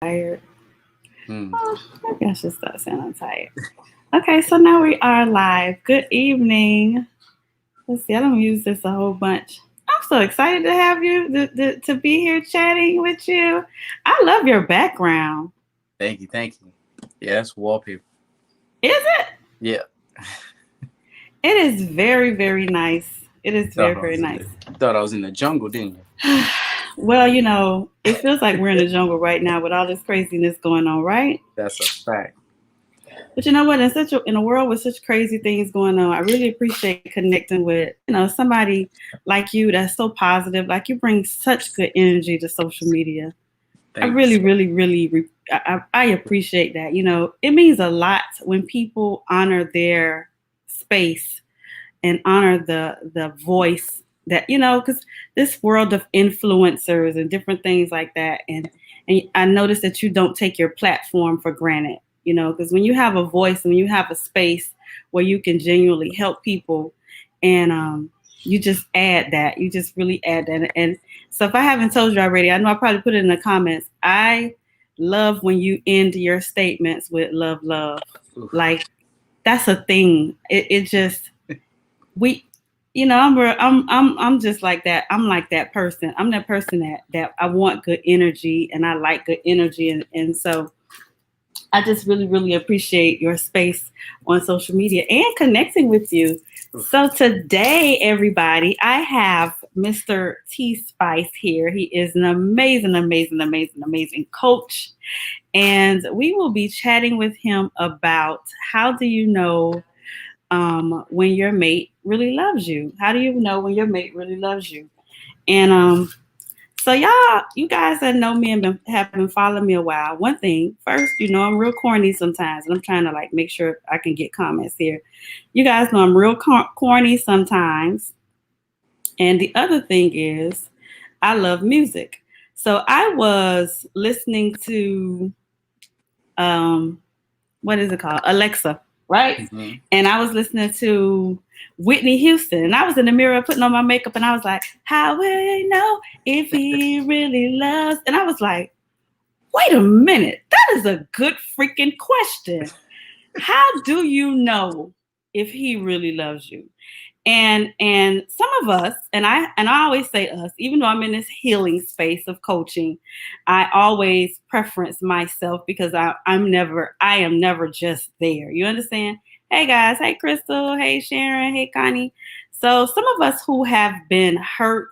Tired. Hmm. Oh, maybe I should start saying I'm tired. Okay, so now we are live. Good evening. Let's see, I don't use this a whole bunch. I'm so excited to have you to be here chatting with you. I love your background. Thank you, thank you. Yeah, that's wallpaper. Is it? Yeah. It is very, very nice. It is very, Thought I very was in nice. the thought I was in the jungle, didn't you? Well, it feels like we're in the jungle right now with all this craziness going on, right? That's a fact. But you know what? In a world with such crazy things going on, I really appreciate connecting with somebody like you that's so positive. Like you bring such good energy to social media. I Thank you really, so really, really, I appreciate that. It means a lot when people honor their space and honor the voice that because this world of influencers and different things like that, and I notice that you don't take your platform for granted. Because when you have a voice and when you have a space where you can genuinely help people, and you just add that, you just really add that. And so, if I haven't told you already, I know I probably put it in the comments. I love when you end your statements with love, love. Oof. Like that's a thing. It just we I'm just like that. I'm like that person. I'm that person that I want good energy and I like good energy, and so I just really, really appreciate your space on social media and connecting with you. Oof. So today, everybody, I have Mr. T Spice here. He is an amazing, amazing, amazing, amazing coach. And we will be chatting with him about how do you know when your mate really loves you? How do you know when your mate really loves you? And so you guys that know me and have been following me a while. One thing, first, I'm real corny sometimes, and I'm trying to like make sure I can get comments here. You guys know I'm real corny sometimes, and the other thing is, I love music. So I was listening to um, what is it called? Alexa, right? Mhm. And I was listening to Whitney Houston. And I was in the mirror putting on my makeup and I was like, how will he know if he really loves? And I was like, wait a minute, that is a good freaking question. How do you know if he really loves you? And some of us, and I always say us, even though I'm in this healing space of coaching, I always preference myself because I am never just there. You understand? Hey guys, hey Crystal, hey Sharon, hey Connie. So some of us who have been hurt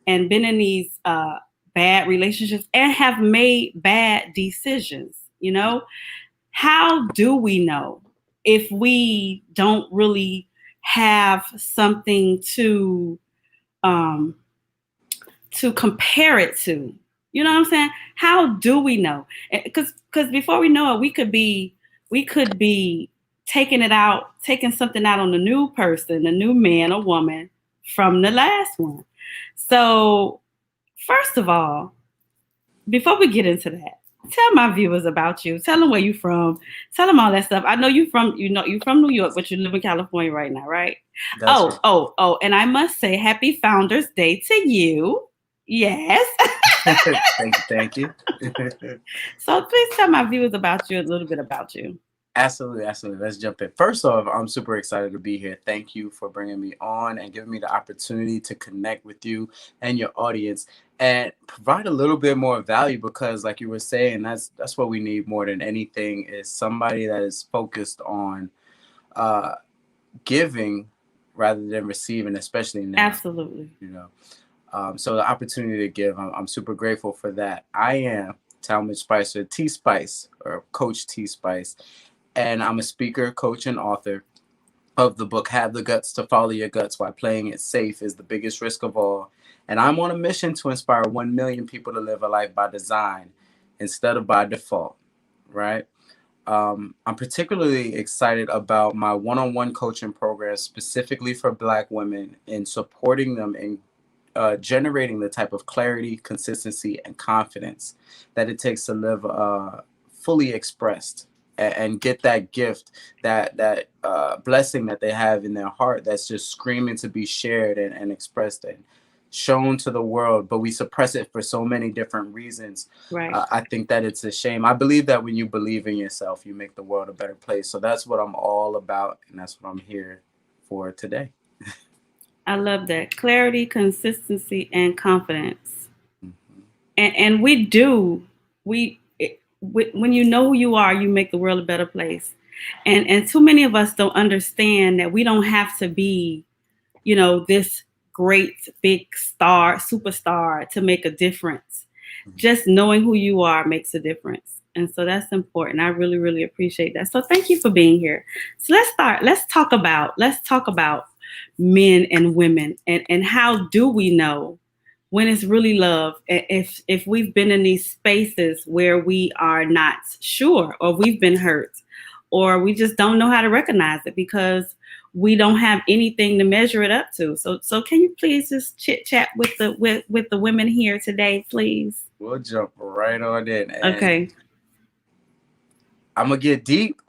and been in these bad relationships and have made bad decisions, how do we know if we don't really have something um to compare it to? You know what I'm saying? How do we know? Because before we know it, we could be taking something out on the new person, the new man or woman from the last one. So first of all, before we get into that, tell my viewers about you. Tell them where you from. Tell them all that stuff. I know you from New York, but you live in California right now, right? That's Oh, right. oh, oh, and I must say happy Founders Day to you. Yes. Thank you, thank you. So please tell my viewers about you, a little bit about you. Absolutely, absolutely. Let's jump in. First off, I'm super excited to be here. Thank you for bringing me on and giving me the opportunity to connect with you and your audience and provide a little bit more value because, like you were saying, that's what we need more than anything is somebody that is focused on uh, giving rather than receiving, especially now. Absolutely. You know, so the opportunity to give, I'm super grateful for that. I am Talmadge Spicer, T Spice, or Coach T Spice, and I'm a speaker, coach, and author of the book Have the Guts to Follow Your Guts Why Playing It Safe is the Biggest Risk of All. And I'm on a mission to inspire 1 million people to live a life by design instead of by default, right? I'm particularly excited about my one on one coaching program specifically for Black women and supporting them in generating the type of clarity, consistency, and confidence that it takes to live fully expressed and get that gift, that blessing that they have in their heart that's just screaming to be shared and expressed. And shown to the world, but we suppress it for so many different reasons. Right. I think that it's a shame. I believe that when you believe in yourself, you make the world a better place. So that's what I'm all about, and that's what I'm here for today. I love that. Clarity, consistency, and confidence. Mhm. And we do. When you know who you are, you make the world a better place. And too many of us don't understand that we don't have to be, this great big star, superstar to make a difference. Just knowing who you are makes a difference. And so that's important. I really, really appreciate that. So thank you for being here. So let's start. Let's talk about men and women, and how do we know when it's really love, if we've been in these spaces where we are not sure, or we've been hurt, or we just don't know how to recognize it because we don't have anything to measure it up to. So can you please just chit chat with the women here today, please? We'll jump right on in, and Okay, I'm gonna get deep.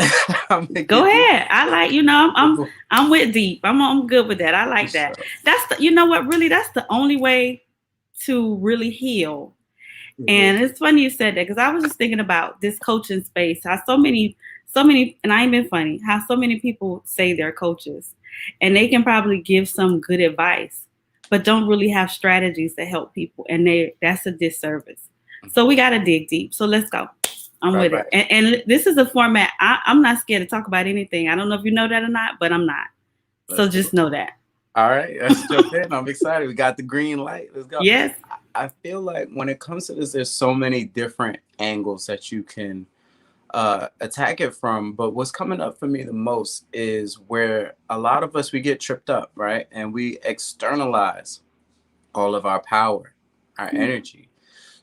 I'm gonna go get deep. ahead. I like, I'm with deep. I'm good with that. I like that. So, That's the, you know what, really, that's the only way to really heal. mhm. And it's funny you said that, because I was just thinking about this coaching space. How so many, and I ain't been funny, how so many people say they're coaches and they can probably give some good advice, but don't really have strategies to help people. And that's a disservice. So we got to dig deep. So let's go. I'm Right, with it. right. And this is a format. I'm not scared to talk about anything. I don't know if you know that or not, but I'm not. So Let's do just it. know that. All right, let's jump in. I'm excited. We got the green light. Let's go. Yes. I feel like when it comes to this, there's so many different angles that you can attack it from. But what's coming up for me the most is where a lot of us, we get tripped up, right? And we externalize all of our power, our energy.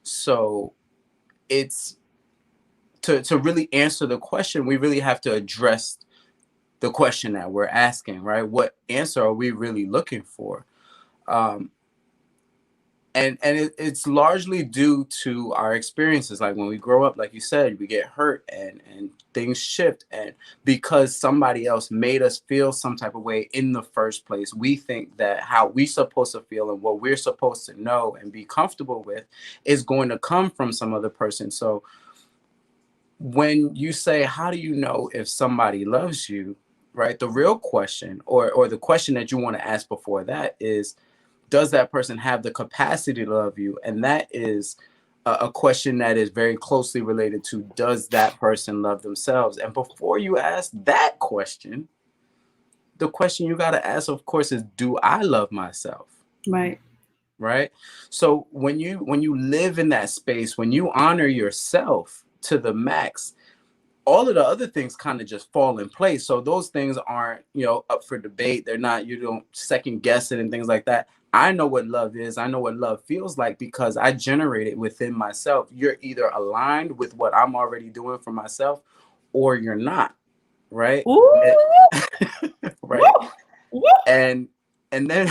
So it's to really answer the question, we really have to address the question that we're asking, right? What answer are we really looking for? Um, it's largely due to our experiences. Like when we grow up, like you said, we get hurt and things shift, and because somebody else made us feel some type of way in the first place, we think that how we supposed to feel and what we're supposed to know and be comfortable with is going to come from some other person. So when you say, how do you know if somebody loves you, right? The real question, or the question that you want to ask before that is, does that person have the capacity to love you? And that is a question that is very closely related to, does that person love themselves? And before you ask that question, the question you got to ask, of course, is, do I love myself? Right. Right. So when you live in that space, when you honor yourself to the max, all of the other things kind of just fall in place. So those things aren't, up for debate. They're not, you don't second guess it and things like that. I know what love is. I know what love feels like because I generate it within myself. You're either aligned with what I'm already doing for myself, or you're not, right? Ooh. Right. Woo. Woo. And and then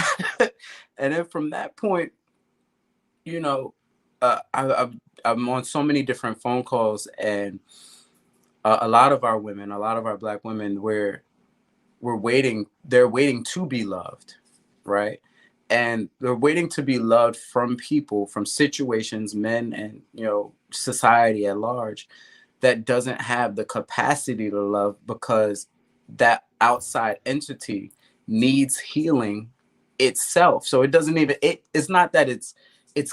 and then from that point, you know, I'm on so many different phone calls, and a lot of our women, a lot of our Black women, we're waiting. They're waiting to be loved, right? And they're waiting to be loved from people, from situations, men, and society at large, that doesn't have the capacity to love because that outside entity needs healing itself. So it doesn't even it's not that it's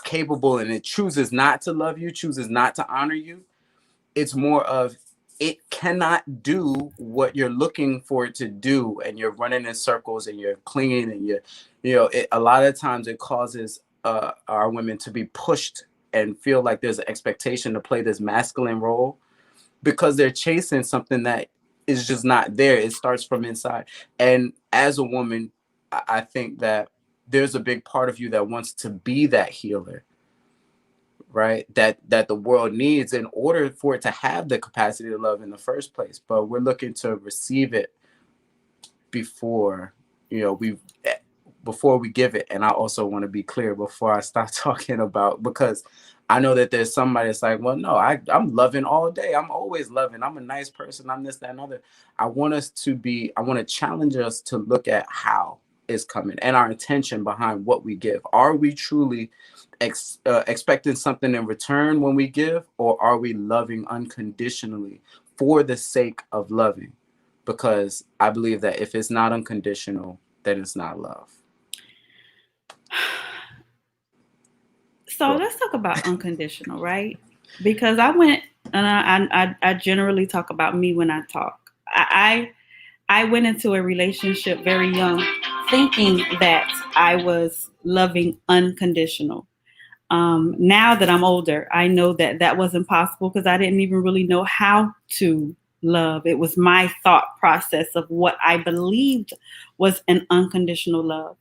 capable and it chooses not to love you, chooses not to honor you. It's more of, it cannot do what you're looking for it to do, and you're running in circles and you're clinging, and a lot of times it causes our women to be pushed and feel like there's an expectation to play this masculine role because they're chasing something that is just not there. It starts from inside. And as a woman, I think that there's a big part of you that wants to be that healer, right? That the world needs in order for it to have the capacity to love in the first place. But we're looking to receive it before we before we give it. And I also want to be clear before I start talking about, because I know that there's somebody that's like, well, no, I'm loving all day. I'm always loving. I'm a nice person. I'm this, that, and other. I want to challenge us to look at how. is coming and our intention behind what we give. Are we truly expecting something in return when we give, or are we loving unconditionally for the sake of loving? Because I believe that if it's not unconditional, then it's not love. So let's talk about unconditional, right? Because I went, and I generally talk about me when I talk. I went into a relationship very young, thinking that I was loving unconditional. Now that I'm older, I know that that wasn't possible because I didn't even really know how to love. It was my thought process of what I believed was an unconditional love.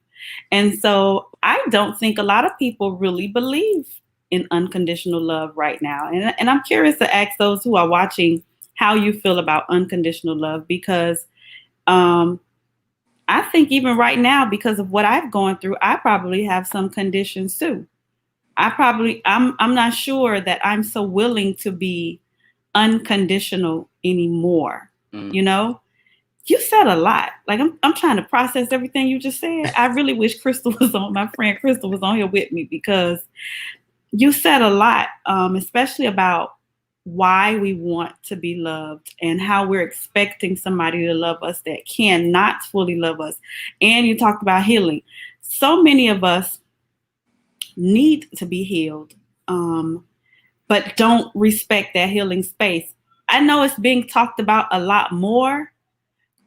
And so I don't think a lot of people really believe in unconditional love right now. And I'm curious to ask those who are watching how you feel about unconditional love, because um, I think even right now, because of what I've gone through, I probably have some conditions too. I'm not sure that I'm so willing to be unconditional anymore. Mm. You know, you said a lot. Like I'm trying to process everything you just said. I really wish Crystal was on. My friend Crystal was on here with me, because you said a lot, especially about why we want to be loved and how we're expecting somebody to love us that cannot fully love us. And you talked about healing. So many of us need to be healed, but don't respect that healing space. I know it's being talked about a lot more,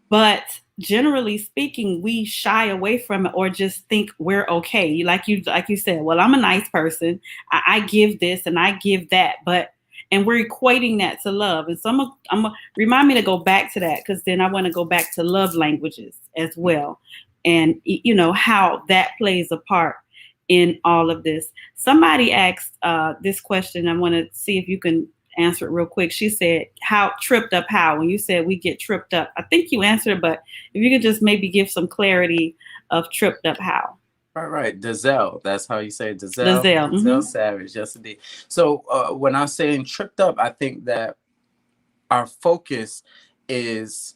but generally speaking, we shy away from it or just think we're okay. Like you said, well, I'm a nice person. I give this and I give that, and we're equating that to love. And so I'm gonna remind me to go back to that, because then I want to go back to love languages as well, and how that plays a part in all of this. Somebody asked this question. I want to see if you can answer it real quick. She said, "How tripped up? How?" When you said we get tripped up, I think you answered, but if you could just maybe give some clarity of tripped up how. Right. Dazelle. That's how you say it. Dazelle. Lizelle. Dazelle Savage. Yes, indeed. So when I'm saying tripped up, I think that our focus is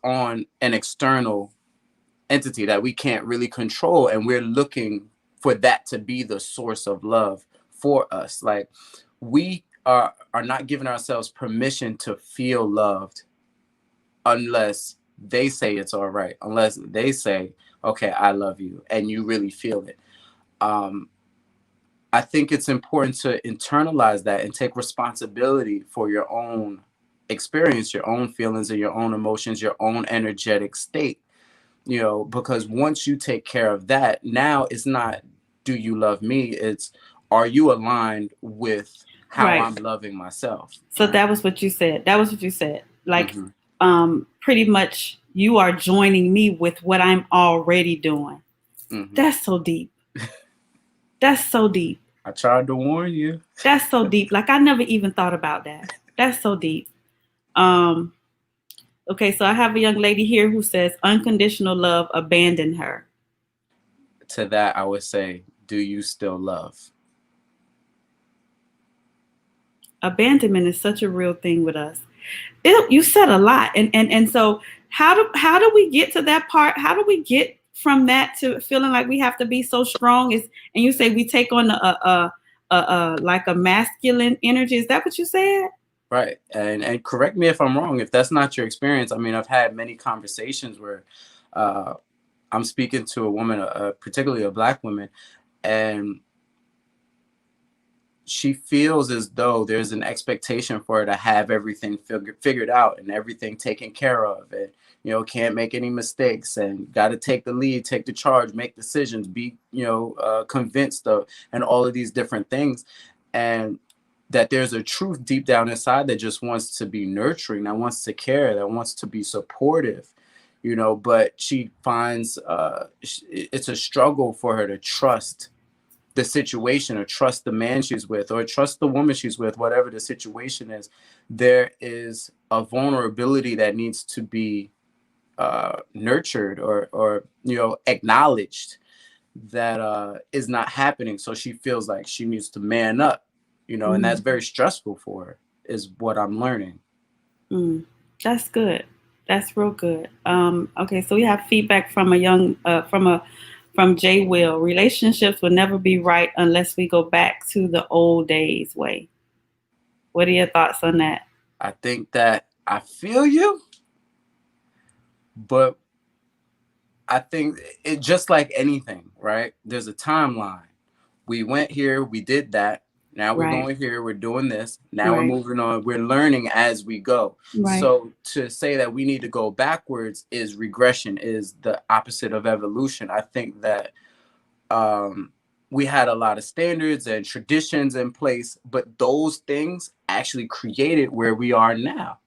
on an external entity that we can't really control, and we're looking for that to be the source of love for us. Like, we are not giving ourselves permission to feel loved unless they say it's all right, unless they say, okay, I love you, and you really feel it. I think it's important to internalize that and take responsibility for your own experience, your own feelings, and your own emotions, your own energetic state. Because once you take care of that, now it's not, do you love me? It's, are you aligned with how Right. I'm loving myself? So that was what you said. Like, pretty much you are joining me with what I'm already doing. That's so deep. That's so deep. I tried to warn you. That's so deep. Like, I never even thought about that. That's so deep. Okay, so I have a young lady here who says unconditional love abandoned her. To that, I would say, do you still love? Abandonment is such a real thing with us. You said a lot, and so how do we get to that part? How do we get from that to feeling like we have to be so strong? And you say we take on like a masculine energy. Is that what you said? Right. And correct me if I'm wrong, if that's not your experience. I mean, I've had many conversations where I'm speaking to a woman, particularly a Black woman, and she feels as though there's an expectation for her to have everything figured out and everything taken care of, and can't make any mistakes, and got to take the lead, take the charge, make decisions, be convinced of, and all of these different things. And that there's a truth deep down inside that just wants to be nurturing, that wants to care, that wants to be supportive, but she finds it's a struggle for her to trust the situation, or trust the man she's with, or trust the woman she's with, whatever the situation is. There is a vulnerability that needs to be nurtured or acknowledged, that is not happening. So she feels like she needs to man up, and that's very stressful for her, is what I'm learning. That's good. That's real good. Okay, so we have feedback from a young from Jay Will. Relationships will never be right unless we go back to the old days way. What are your thoughts on that? I think that I feel you, but I think it just like anything, right? There's a timeline. We went here, we did that. Now we're Right, going here, we're doing this. Now we're right, moving on. We're learning as we go. right, So to say that we need to go backwards is regression, is the opposite of evolution. I think that we had a lot of standards and traditions in place, but those things actually created where we are now,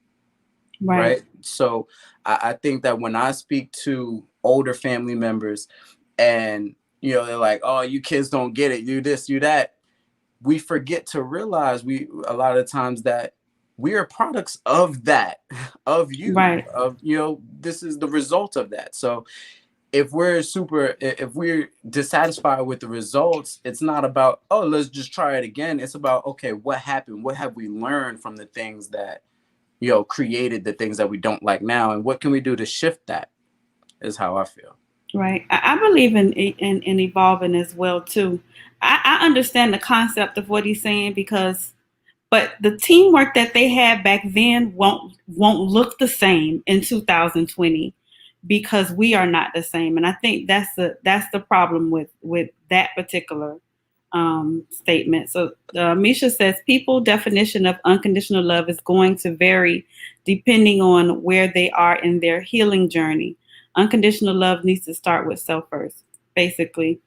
right, right? So I think that when I speak to older family members and they're like, oh, you kids don't get it, you this, you that, we forget to realize we a lot of times that we are products of that, of you, right, of this is the result of that. So if we're dissatisfied with the results, it's not about, oh, let's just try it again. It's about, okay, what happened, what have we learned from the things that created the things that we don't like now, and what can we do to shift that, is how I feel. right. I believe in evolving as well too. I understand the concept of what he's saying because but the teamwork that they had back then won't look the same in 2020 because we are not the same. And I think that's the problem with that particular statement. So Misha says people definition of unconditional love is going to vary depending on where they are in their healing journey. Unconditional love needs to start with self first, basically.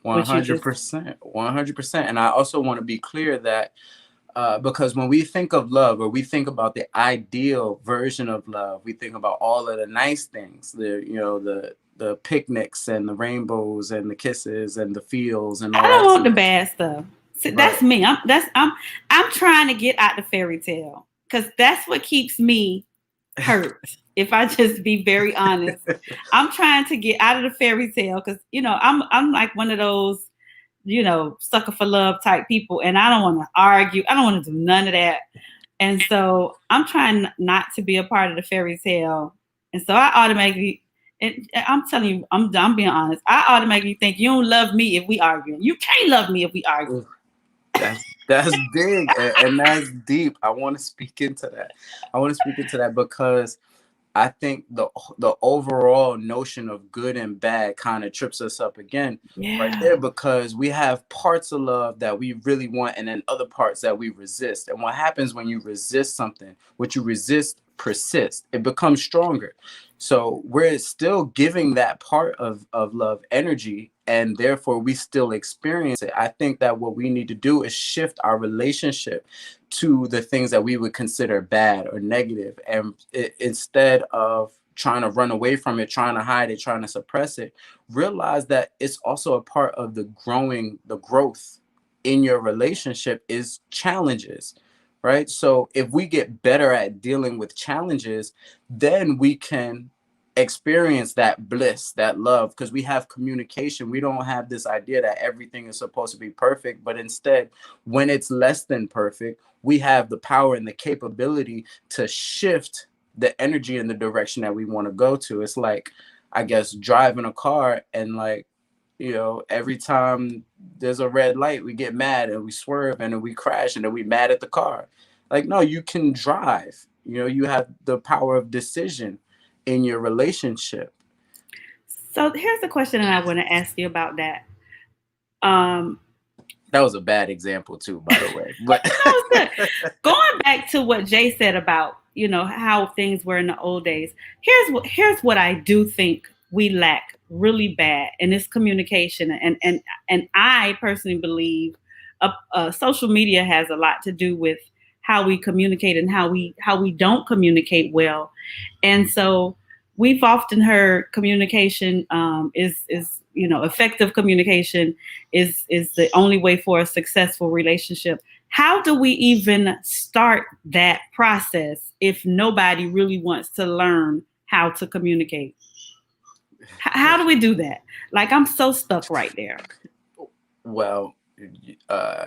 What you just 100%, 100%. And I also want to be clear that because when we think of love, or we think about the ideal version of love, we think about all of the nice things, the picnics and the rainbows and the kisses and the fields and I all don't that want the stuff. bad stuff. See, Right. that's me. I'm trying to get out the fairy tale because that's what keeps me hurt. If I just be very honest, I'm trying to get out of the fairy tale because I'm like one of those sucker for love type people, and I don't want to argue. I don't want to do none of that, and so I'm trying not to be a part of the fairy tale, and so I automatically. And I'm telling you, I'm being honest. I automatically think you don't love me if we arguing. You can't love me if we arguing. That's big, and that's deep. I want to speak into that. Because I think the overall notion of good and bad kind of trips us up again right Yeah. there, because we have parts of love that we really want and then other parts that we resist. And what happens when you resist something, what you resist persists, it becomes stronger. So we're still giving that part of love energy, and therefore we still experience it. I think that what we need to do is shift our relationship to the things that we would consider bad or negative, and instead of trying to run away from it, trying to hide it, trying to suppress it, realize that it's also a part of the growth in your relationship is challenges, right? So if we get better at dealing with challenges, then we can experience that bliss, that love, because we have communication. We don't have this idea that everything is supposed to be perfect, but instead, when it's less than perfect, we have the power and the capability to shift the energy in the direction that we want to go to. It's like, I guess, driving a car, and like, every time there's a red light, we get mad and we swerve and then we crash and then we mad at the car. Like, no, you can drive. You have the power of decision in your relationship. So here's the question that I want to ask you about that. Um, That was a bad example too, by the way. But no, it's good. Going back to what Jay said about how things were in the old days. Here's what I do think we lack really bad, and it's communication. And I personally believe social media has a lot to do with how we communicate and how we don't communicate well. And so we've often heard communication is effective communication is the only way for a successful relationship. How do we even start that process if nobody really wants to learn how to communicate? How do we do that? Like, I'm so stuck right there. well, uh,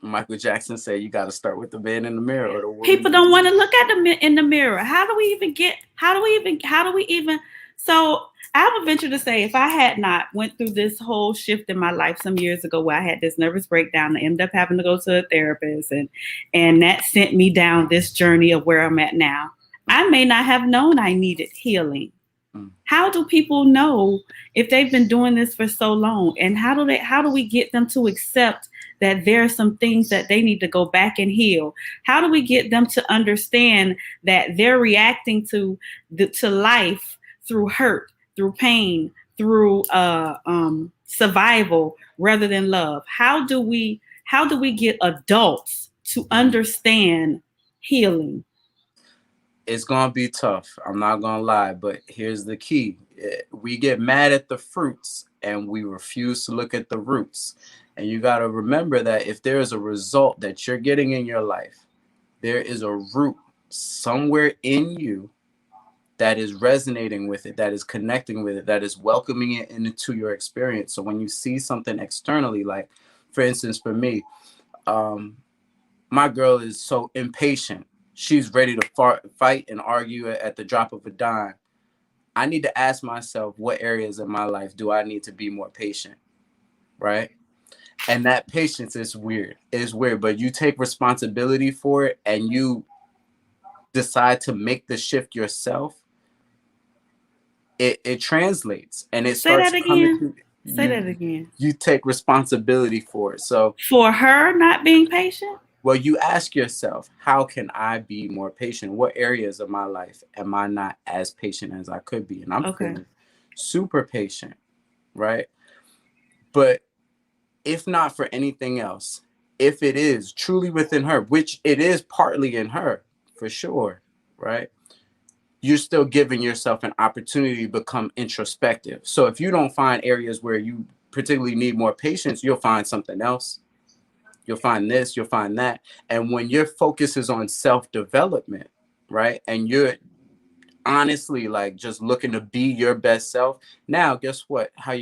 Michael Jackson said you got to start with the man in the mirror or the People woman. don't want to look at them in the mirror. How do we even get? How do we even? So I would venture to say, if I had not went through this whole shift in my life some years ago, where I had this nervous breakdown, I ended up having to go to a therapist, and that sent me down this journey of where I'm at now. I may not have known I needed healing. How do people know if they've been doing this for so long? And how do we get them to accept that there are some things that they need to go back and heal? How do we get them to understand that they're reacting to life through hurt, through pain, through survival rather than love? How do we get adults to understand healing? It's gonna be tough. I'm not gonna lie, but here's the key: we get mad at the fruits and we refuse to look at the roots. And you got to remember that if there is a result that you're getting in your life, there is a root somewhere in you that is resonating with it, that is connecting with it, that is welcoming it into your experience. So when you see something externally, like for instance, for me, my girl is so impatient. She's ready to fight and argue at the drop of a dime. I need to ask myself, what areas of my life do I need to be more patient? Right? And that patience is weird. It's weird, but you take responsibility for it and you decide to make the shift yourself. It translates and it Say starts that coming again. through. Say that again. You take responsibility for it. So For her not being patient? well, you ask yourself, how can I be more patient? What areas of my life am I not as patient as I could be? And I'm feeling super patient, right? But if not for anything else, if it is truly within her, which it is partly in her, for sure, right? You're still giving yourself an opportunity to become introspective. So if you don't find areas where you particularly need more patience, you'll find something else. You'll find this, you'll find that. And when your focus is on self-development, right? And you're honestly like just looking to be your best self. Now, guess what? How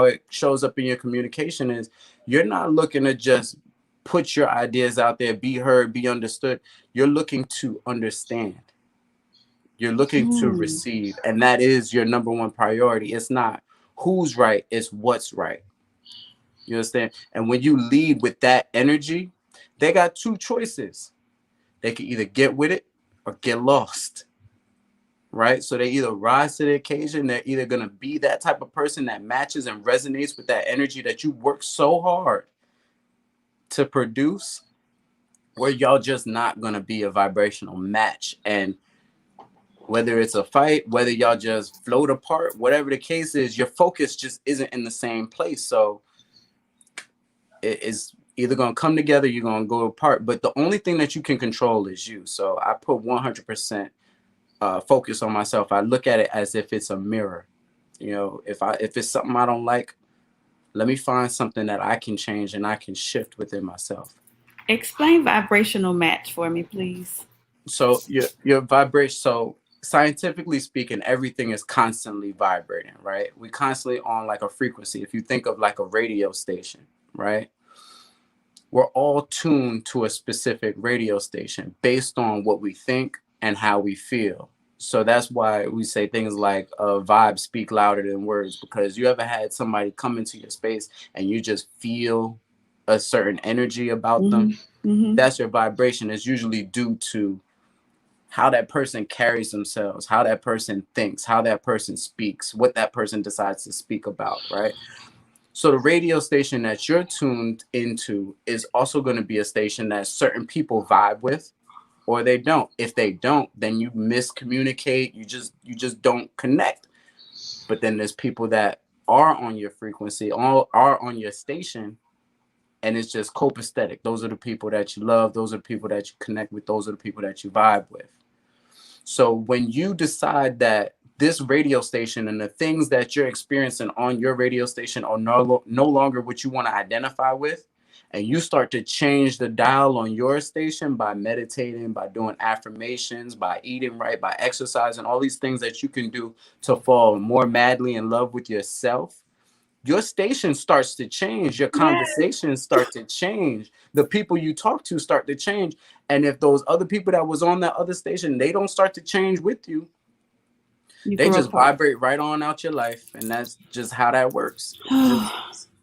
it shows up in your communication is you're not looking to just put your ideas out there, be heard, be understood. You're looking to understand. You're looking to receive, and that is your number one priority. It's not who's right, it's what's right. You understand? And when you lead with that energy, they got two choices. They can either get with it or get lost. Right? So they either rise to the occasion, they're either going to be that type of person that matches and resonates with that energy that you work so hard to produce, or y'all just not going to be a vibrational match. And whether it's a fight, whether y'all just float apart, whatever the case is, your focus just isn't in the same place. So it is either going to come together, you're going to go apart. But the only thing that you can control is you. So I put 100% focus on myself. I look at it as if it's a mirror. You know, if it's something I don't like, let me find something that I can change and I can shift within myself. Explain vibrational match for me, please. So your vibration. So scientifically speaking, everything is constantly vibrating, right? We constantly on like a frequency. If you think of like a radio station, right? We're all tuned to a specific radio station based on what we think and how we feel. So that's why we say things like vibes speak louder than words, because you ever had somebody come into your space and you just feel a certain energy about them? That's your vibration. Is usually due to how that person carries themselves, how that person thinks, how that person speaks, what that person decides to speak about, right? So the radio station that you're tuned into is also going to be a station that certain people vibe with, or they don't. If they don't, then you miscommunicate. You just don't connect. But then there's people that are on your frequency, all are on your station, and it's just copacetic. Those are the people that you love. Those are the people that you connect with. Those are the people that you vibe with. So when you decide that this radio station and the things that you're experiencing on your radio station are no longer what you want to identify with, and you start to change the dial on your station by meditating, by doing affirmations, by eating right, by exercising, all these things that you can do to fall more madly in love with yourself, your station starts to change, your Yes. conversations start to change, the people you talk to start to change. And if those other people that was on that other station, they don't start to change with you, You they grow just apart. vibrate right on out your life. And that's just how that works.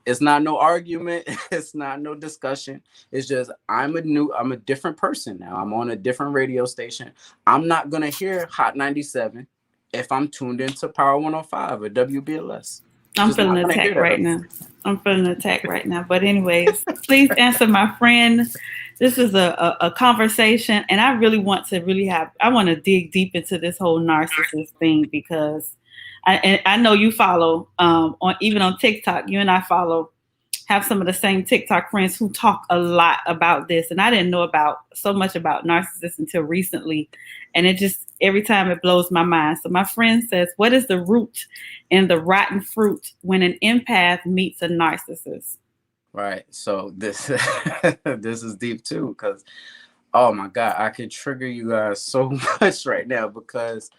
It's not no argument. It's not no discussion. It's just I'm a different person now. I'm on a different radio station. I'm not gonna hear Hot 97 if I'm tuned into Power 105 or WBLS. I'm Just feeling not gonna hear attacked that. right now. I'm feeling attacked right now. But anyways, please answer my friend. This is a conversation, and I really want to I want to dig deep into this whole narcissist thing because I know you follow on even on TikTok. You and I have some of the same TikTok friends who talk a lot about this. And I didn't know about so much about narcissists until recently. And it just, every time it blows my mind. So my friend says, what is the root and the rotten fruit when an empath meets a narcissist? Right. So this this is deep too, because oh my God, I could trigger you guys so much right now, because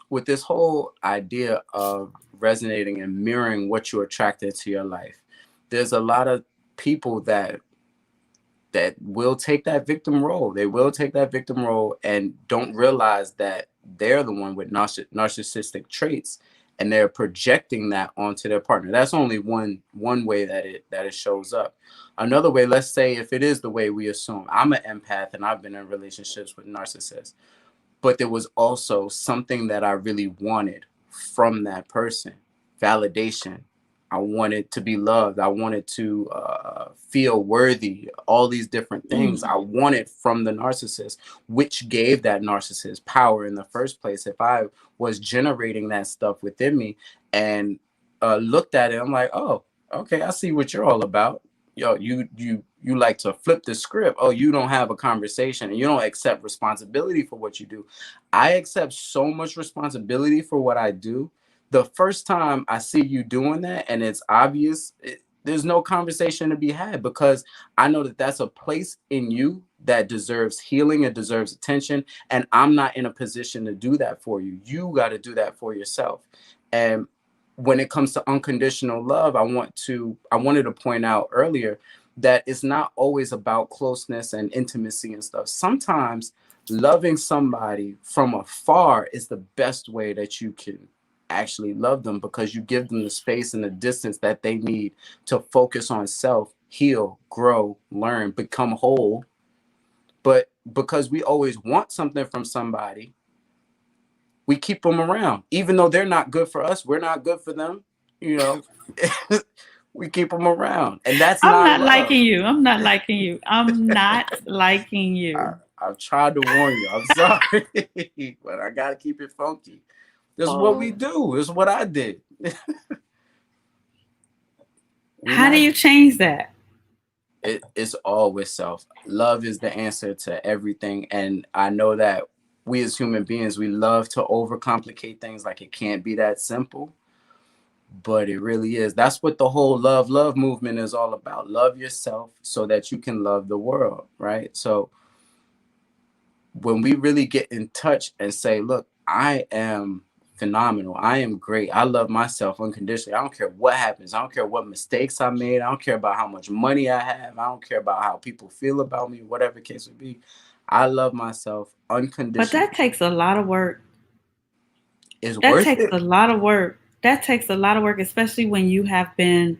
with this whole idea of resonating and mirroring what you attracted to your life, there's a lot of people that will take that victim role. They will take that victim role and don't realize that they're the one with narcissistic traits, and they're projecting that onto their partner. That's only one way that it shows up. Another way, let's say if it is the way we assume, I'm an empath and I've been in relationships with narcissists, but there was also something that I really wanted from that person. Validation. I wanted to be loved. I wanted to feel worthy. All these different things I wanted from the narcissist, which gave that narcissist power in the first place. If I was generating that stuff within me and looked at it, I'm like, oh, okay, I see what you're all about. Yo, you like to flip the script. Oh, you don't have a conversation and you don't accept responsibility for what you do. I accept so much responsibility for what I do. The first time I see you doing that and it's obvious, there's no conversation to be had, because I know that that's a place in you that deserves healing and deserves attention. And I'm not in a position to do that for you. You got to do that for yourself. And when it comes to unconditional love, I wanted to point out earlier that it's not always about closeness and intimacy and stuff. Sometimes loving somebody from afar is the best way that you can actually love them, because you give them the space and the distance that they need to focus on self, heal, grow, learn, become whole. But because we always want something from somebody, we keep them around, even though they're not good for us. We're not good for them, you know. We keep them around, and that's I'm not not love. liking you. I'm not liking you. I'm not liking you. I've tried to warn you. I'm sorry, but I gotta keep it funky. This is what we do. This is what I did. How do you change that? It's all with self. Love is the answer to everything. And I know that we as human beings, we love to overcomplicate things, like it can't be that simple. But it really is. That's what the whole love movement is all about. Love yourself so that you can love the world, right? So when we really get in touch and say, look, I am phenomenal. I am great. I love myself unconditionally. I don't care what happens. I don't care what mistakes I made. I don't care about how much money I have. I don't care about how people feel about me, whatever the case would be. I love myself unconditionally. But that takes a lot of work. That takes a lot of work. That takes a lot of work, especially when you have been,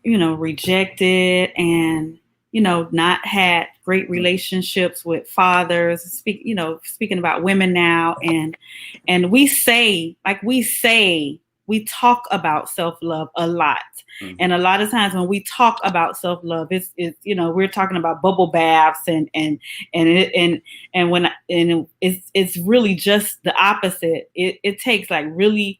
rejected and, not had great relationships with fathers. Speaking about women now, and we talk about self-love a lot. Mm-hmm. And a lot of times when we talk about self-love, it's we're talking about bubble baths and it's really just the opposite. It takes really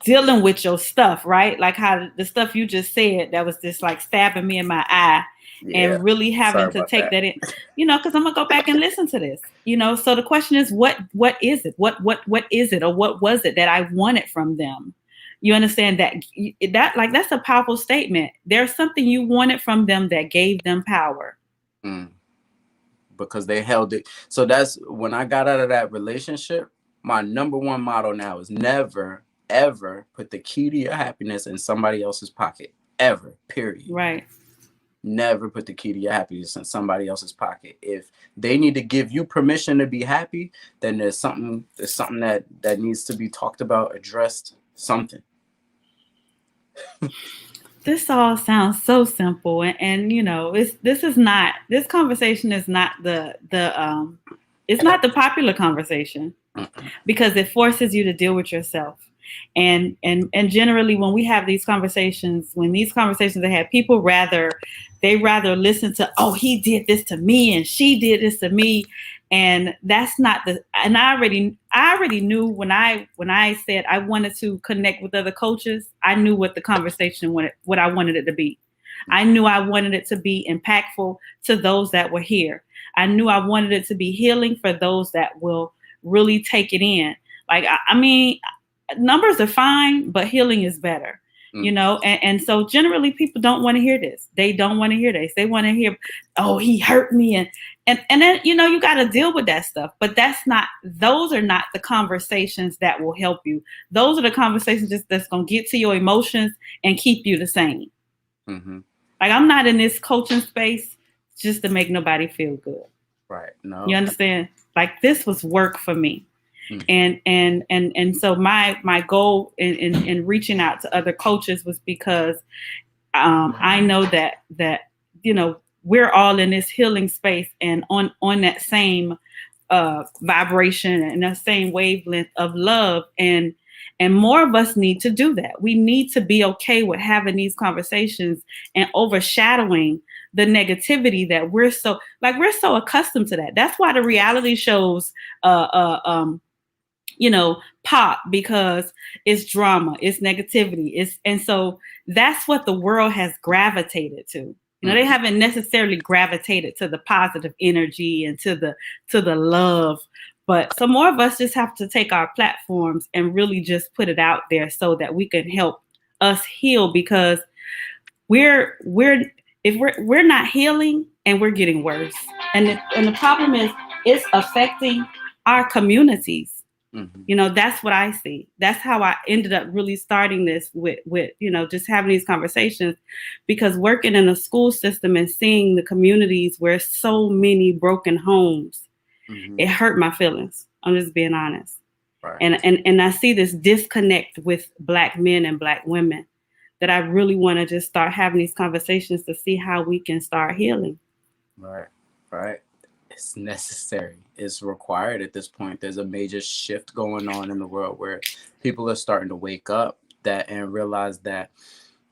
dealing with your stuff, right? Like how the stuff you just said that was just stabbing me in my eye. Yeah, and really having to take that in, because I'm gonna go back and listen to this, So the question is, what is it? What is it, or what was it that I wanted from them? You understand that that's a powerful statement. There's something you wanted from them that gave them power. Because they held it. So that's when I got out of that relationship. My number one motto now is never ever put the key to your happiness in somebody else's pocket. Ever, period. Right. Never put the key to your happiness in somebody else's pocket. If they need to give you permission to be happy, then there's something that needs to be talked about, addressed, something. This all sounds so simple, and you know, this conversation is not it's not the popular conversation, because it forces you to deal with yourself. And generally when we have these conversations, they have people rather listen to, oh, he did this to me and she did this to me. And that's not and I already knew when I said I wanted to connect with other coaches, I knew what the conversation what I wanted it to be. I knew I wanted it to be impactful to those that were here. I knew I wanted it to be healing for those that will really take it in. Like, I mean, numbers are fine, but healing is better, you know? And so generally people don't want to hear this. They don't want to hear this. They want to hear, oh, he hurt me. And then, you know, you got to deal with that stuff, but those are not the conversations that will help you. Those are the conversations that's going to get to your emotions and keep you the same. Mm-hmm. Like, I'm not in this coaching space just to make nobody feel good. Right. No. You understand? Like, this was work for me. And so my goal in reaching out to other coaches was because I know that you know, we're all in this healing space and on that same vibration and that same wavelength of love, and more of us need to do that. We need to be okay with having these conversations and overshadowing the negativity that we're so accustomed to. That's why the reality shows you know, pop, because it's drama, it's negativity, and so that's what the world has gravitated to. You know, they haven't necessarily gravitated to the positive energy and to the love, but some more of us just have to take our platforms and really just put it out there so that we can help us heal, because we're not healing and we're getting worse, and the problem is it's affecting our communities. Mm-hmm. You know, that's what I see. That's how I ended up really starting this with, you know, just having these conversations, because working in a school system and seeing the communities where so many broken homes, it hurt my feelings. I'm just being honest. Right. And I see this disconnect with Black men and Black women that I really want to just start having these conversations to see how we can start healing. Right. Right. It's necessary. It's required at this point. There's a major shift going on in the world where people are starting to wake up and realize that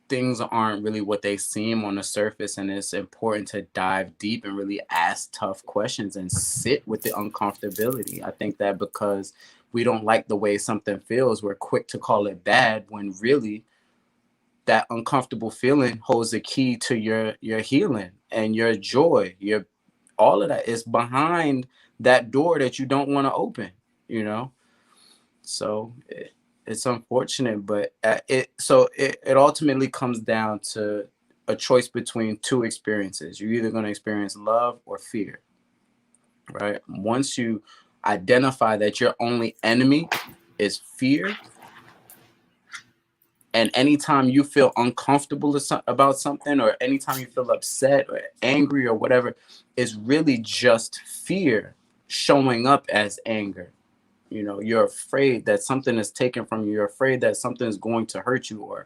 things aren't really what they seem on the surface, and it's important to dive deep and really ask tough questions and sit with the uncomfortability. I think that because we don't like the way something feels, we're quick to call it bad, when really that uncomfortable feeling holds the key to your healing and your joy. All of that is behind that door that you don't want to open, you know? So it's unfortunate, but it ultimately comes down to a choice between two experiences. You're either going to experience love or fear, right? Once you identify that your only enemy is fear, and anytime you feel uncomfortable about something, or anytime you feel upset or angry or whatever, it's really just fear showing up as anger. You know, you're afraid that something is taken from you. You're afraid that something is going to hurt you, or,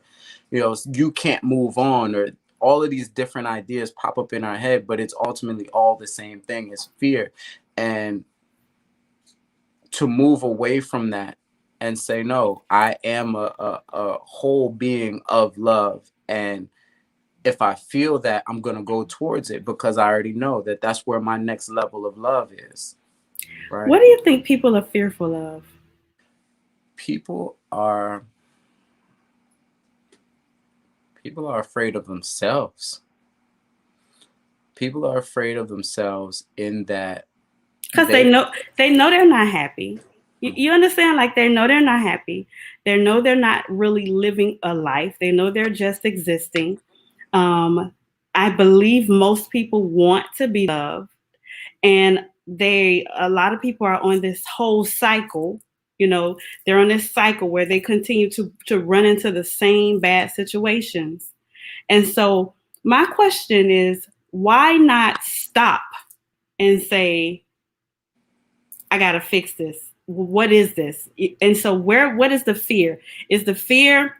you know, you can't move on, or all of these different ideas pop up in our head, but it's ultimately all the same thing. It's fear. And to move away from that and say, no, I am a whole being of love. And if I feel that, I'm going to go towards it, because I already know that that's where my next level of love is. Right? What do you think people are fearful of? People are afraid of themselves. People are afraid of themselves in that, because they know they're not happy. You understand? Like, they know they're not happy. They know they're not really living a life. They know they're just existing. I believe most people want to be loved, and a lot of people are on this whole cycle, they're on this cycle where they continue to run into the same bad situations. And so my question is, why not stop and say, I got to fix this? What is this? And so what is the fear? Is the fear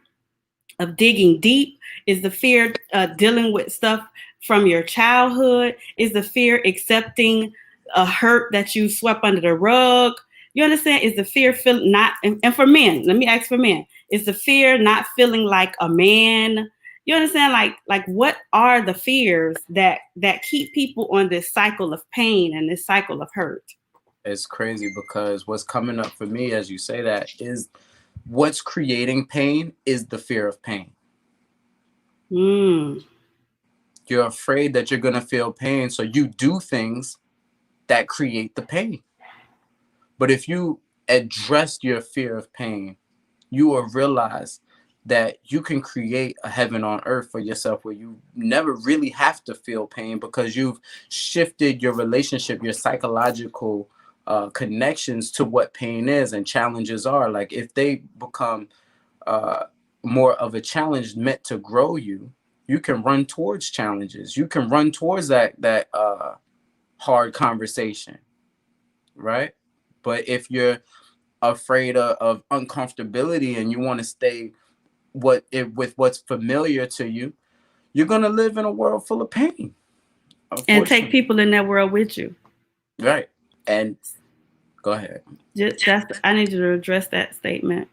of digging deep? Is the fear dealing with stuff from your childhood? Is the fear accepting a hurt that you swept under the rug? You understand? Is the fear feeling not, and for men, let me ask for men, is the fear not feeling like a man? You understand? Like what are the fears that keep people on this cycle of pain and this cycle of hurt? It's crazy because what's coming up for me as you say that is what's creating pain is the fear of pain. You're afraid that you're going to feel pain, so you do things that create the pain. But if you address your fear of pain, you will realize that you can create a heaven on earth for yourself where you never really have to feel pain because you've shifted your relationship, your psychological connections to what pain is and challenges are. Like if they become more of a challenge meant to grow you, you can run towards challenges. You can run towards that hard conversation, right? But if you're afraid of uncomfortability and you want to stay with what's familiar to you, you're gonna live in a world full of pain. And take people in that world with you. Right. And go ahead. I need you to address that statement.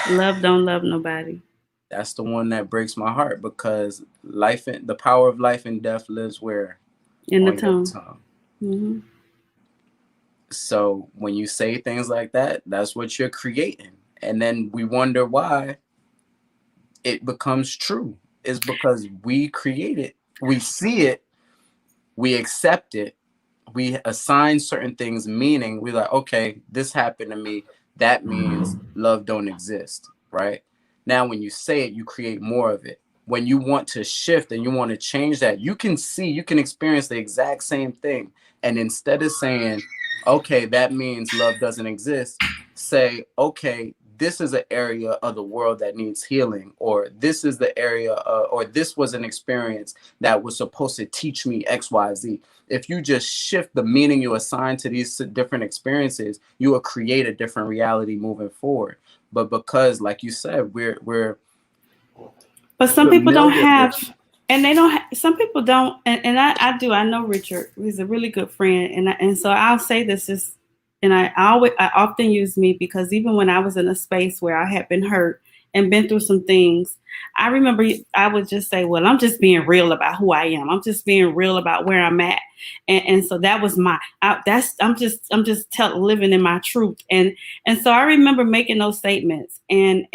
Love don't love nobody. That's the one that breaks my heart because the power of life and death lives where? In the tongue. Mm-hmm. So when you say things like that, that's what you're creating. And then we wonder why it becomes true. It's because we create it. We see it. We accept it. We assign certain things meaning. We're like, okay, this happened to me. That means love don't exist, right? Now, when you say it, you create more of it. When you want to shift and you want to change that, you can experience the exact same thing. And instead of saying, okay, that means love doesn't exist, say, okay, this is an area of the world that needs healing, or this is the area, or this was an experience that was supposed to teach me X, Y, Z. If you just shift the meaning you assign to these different experiences, you will create a different reality moving forward. But because, like you said, we're but some people don't have, and they don't. Some people don't, and I do. I know Richard. He's a really good friend, and so I'll say this is. And I often use me because even when I was in a space where I had been hurt and been through some things, I remember I would just say, well, I'm just being real about who I am. I'm just being real about where I'm at. And so that was I'm just living in my truth. And so I remember making those statements. And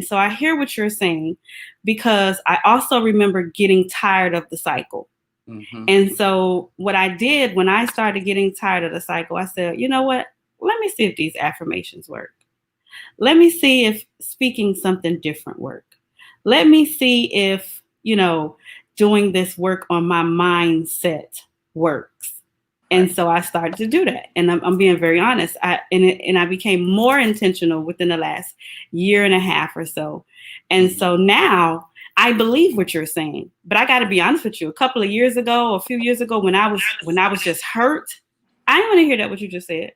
so I hear what you're saying because I also remember getting tired of the cycle. Mm-hmm. And so what I did when I started getting tired of the cycle, I said, you know what? Let me see if these affirmations work. Let me see if speaking something different work. Let me see if, doing this work on my mindset works. And so I started to do that. And I'm being very honest. I became more intentional within the last year and a half or so. And so now I believe what you're saying, but I got to be honest with you. A couple of years ago, a few years ago, when I was just hurt, I didn't want to hear that what you just said.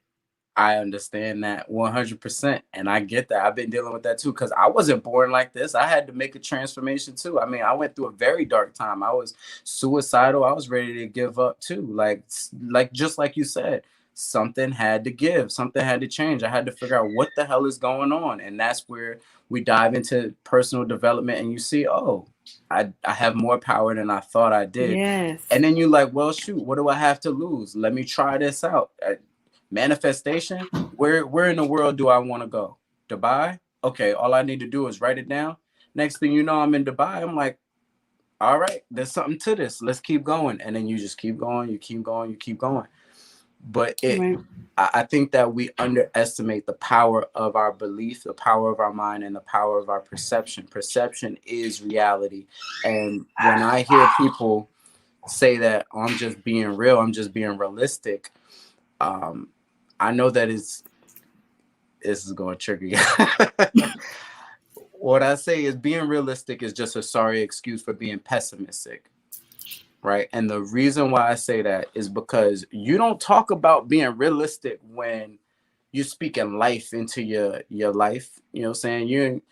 I understand that 100%, and I get that. I've been dealing with that too because I wasn't born like this. I had to make a transformation too. I mean, I went through a very dark time. I was suicidal. I was ready to give up too. Like just like you said, something had to give. Something had to change. I had to figure out what the hell is going on, and that's where we dive into personal development. And you see, oh, I have more power than I thought I did. Yes. And then you're like, well, shoot, what do I have to lose? Let me try this out. Manifestation, where in the world do I want to go? Dubai? Okay, all I need to do is write it down. Next thing you know, I'm in Dubai. I'm like, all right, there's something to this. Let's keep going. And then you just keep going, you keep going, you keep going. But I think that we underestimate the power of our belief, the power of our mind, and the power of our perception. Perception is reality. And when I hear people say that I'm just being real, I'm just being realistic, I know that it's this is going to trigger you. What I say is being realistic is just a sorry excuse for being pessimistic. Right. And the reason why I say that is because you don't talk about being realistic when you're speaking life into your life. You know what I'm saying?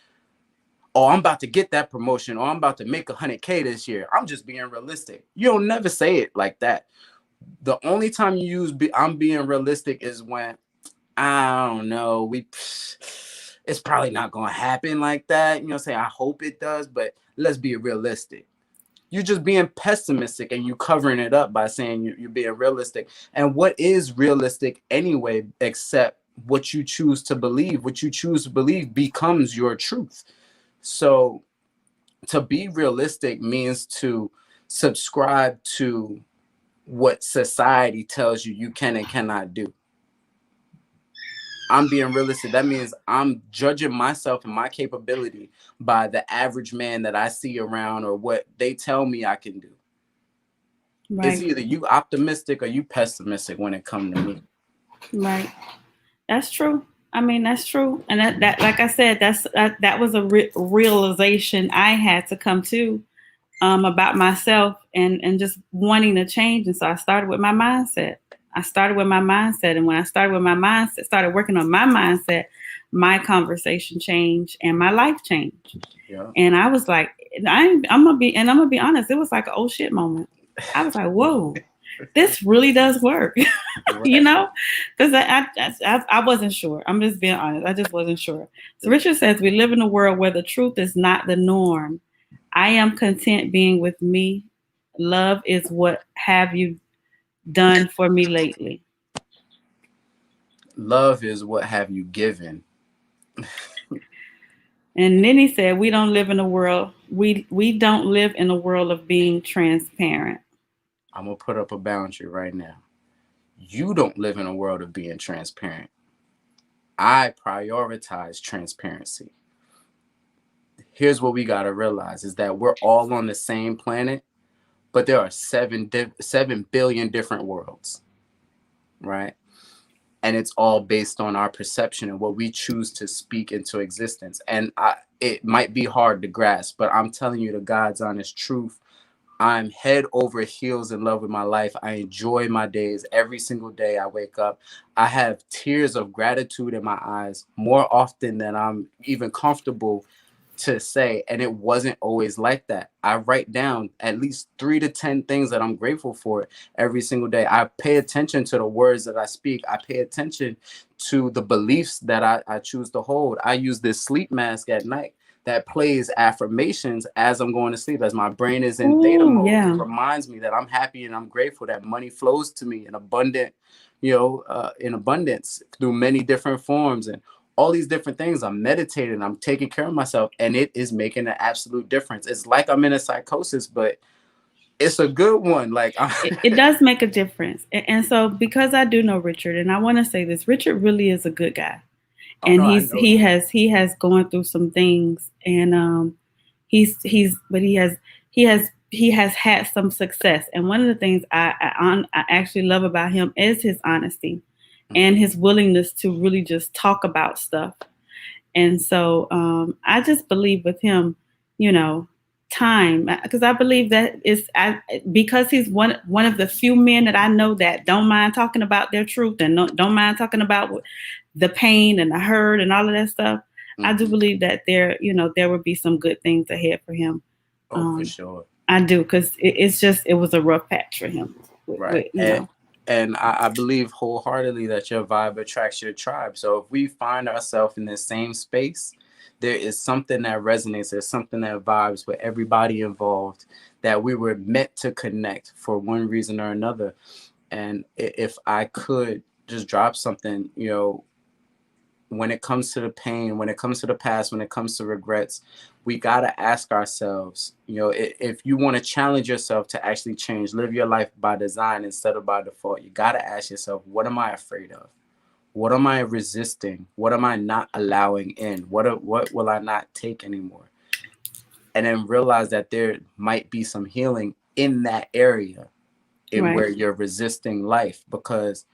Oh, I'm about to get that promotion, or I'm about to make 100K this year. I'm just being realistic. You don't never say it like that. The only time you use I'm being realistic is when, I don't know, it's probably not going to happen like that. You know what I'm saying? I hope it does, but let's be realistic. You're just being pessimistic and you covering it up by saying you're being realistic. And what is realistic anyway, except what you choose to believe? What you choose to believe becomes your truth. So to be realistic means to subscribe to what society tells you can and cannot do. I'm being realistic. That means I'm judging myself and my capability by the average man that I see around or what they tell me I can do. Right. It's either you optimistic or you pessimistic when it comes to me. Right. That's true. I mean, that's true. And that like I said, that was a realization I had to come to about myself and just wanting to change. And so I started with my mindset. And when I started with my mindset, started working on my mindset, my conversation changed and my life changed. Yeah. And I was like, I'm gonna be honest, it was like an oh shit moment. I was like, whoa, this really does work. Right. You know, because I wasn't sure. I'm just being honest. I just wasn't sure. So Richard says, we live in a world where the truth is not the norm. I am content being with me. Love is what have you done for me lately. Love is what have you given. And then he said, we don't live in a world. We don't live in a world of being transparent. I'm going to put up a boundary right now. You don't live in a world of being transparent. I prioritize transparency. Here's what we got to realize is that we're all on the same planet, but there are 7 billion different worlds, right? And it's all based on our perception and what we choose to speak into existence. And it might be hard to grasp, but I'm telling you the God's honest truth. I'm head over heels in love with my life. I enjoy my days. Every single day I wake up, I have tears of gratitude in my eyes more often than I'm even comfortable to say. And it wasn't always like that. I write down at least 3 to 10 things that I'm grateful for every single day. I pay attention to the words that I speak. I pay attention to the beliefs that I choose to hold. I use this sleep mask at night that plays affirmations as I'm going to sleep, as my brain is in theta mode. Yeah. It reminds me that I'm happy and I'm grateful that money flows to me in in abundance through many different forms and all these different things. I'm meditating, I'm taking care of myself, and it is making an absolute difference. It's like I'm in a psychosis, but it's a good one. Like it does make a difference. And so because I do know Richard, and I want to say this, Richard really is a good guy. And he has gone through some things, and he has had some success. And one of the things I actually love about him is his honesty and his willingness to really just talk about stuff. And so I just believe with him, time, because I believe that because he's one of the few men that I know that don't mind talking about their truth and don't mind talking about the pain and the hurt and all of that stuff. Mm-hmm. I do believe that there would be some good things ahead for him. For sure. I do, because it was a rough patch for him. Right. And I believe wholeheartedly that your vibe attracts your tribe. So if we find ourselves in the same space, there is something that resonates. There's something that vibes with everybody involved, that we were meant to connect for one reason or another. And if I could just drop something, when it comes to the pain, when it comes to the past, when it comes to regrets, we got to ask ourselves, if you want to challenge yourself to actually change, live your life by design instead of by default, you got to ask yourself, what am I afraid of? What am I resisting? What am I not allowing in? What will I not take anymore? And then realize that there might be some healing in that area where you're resisting life, because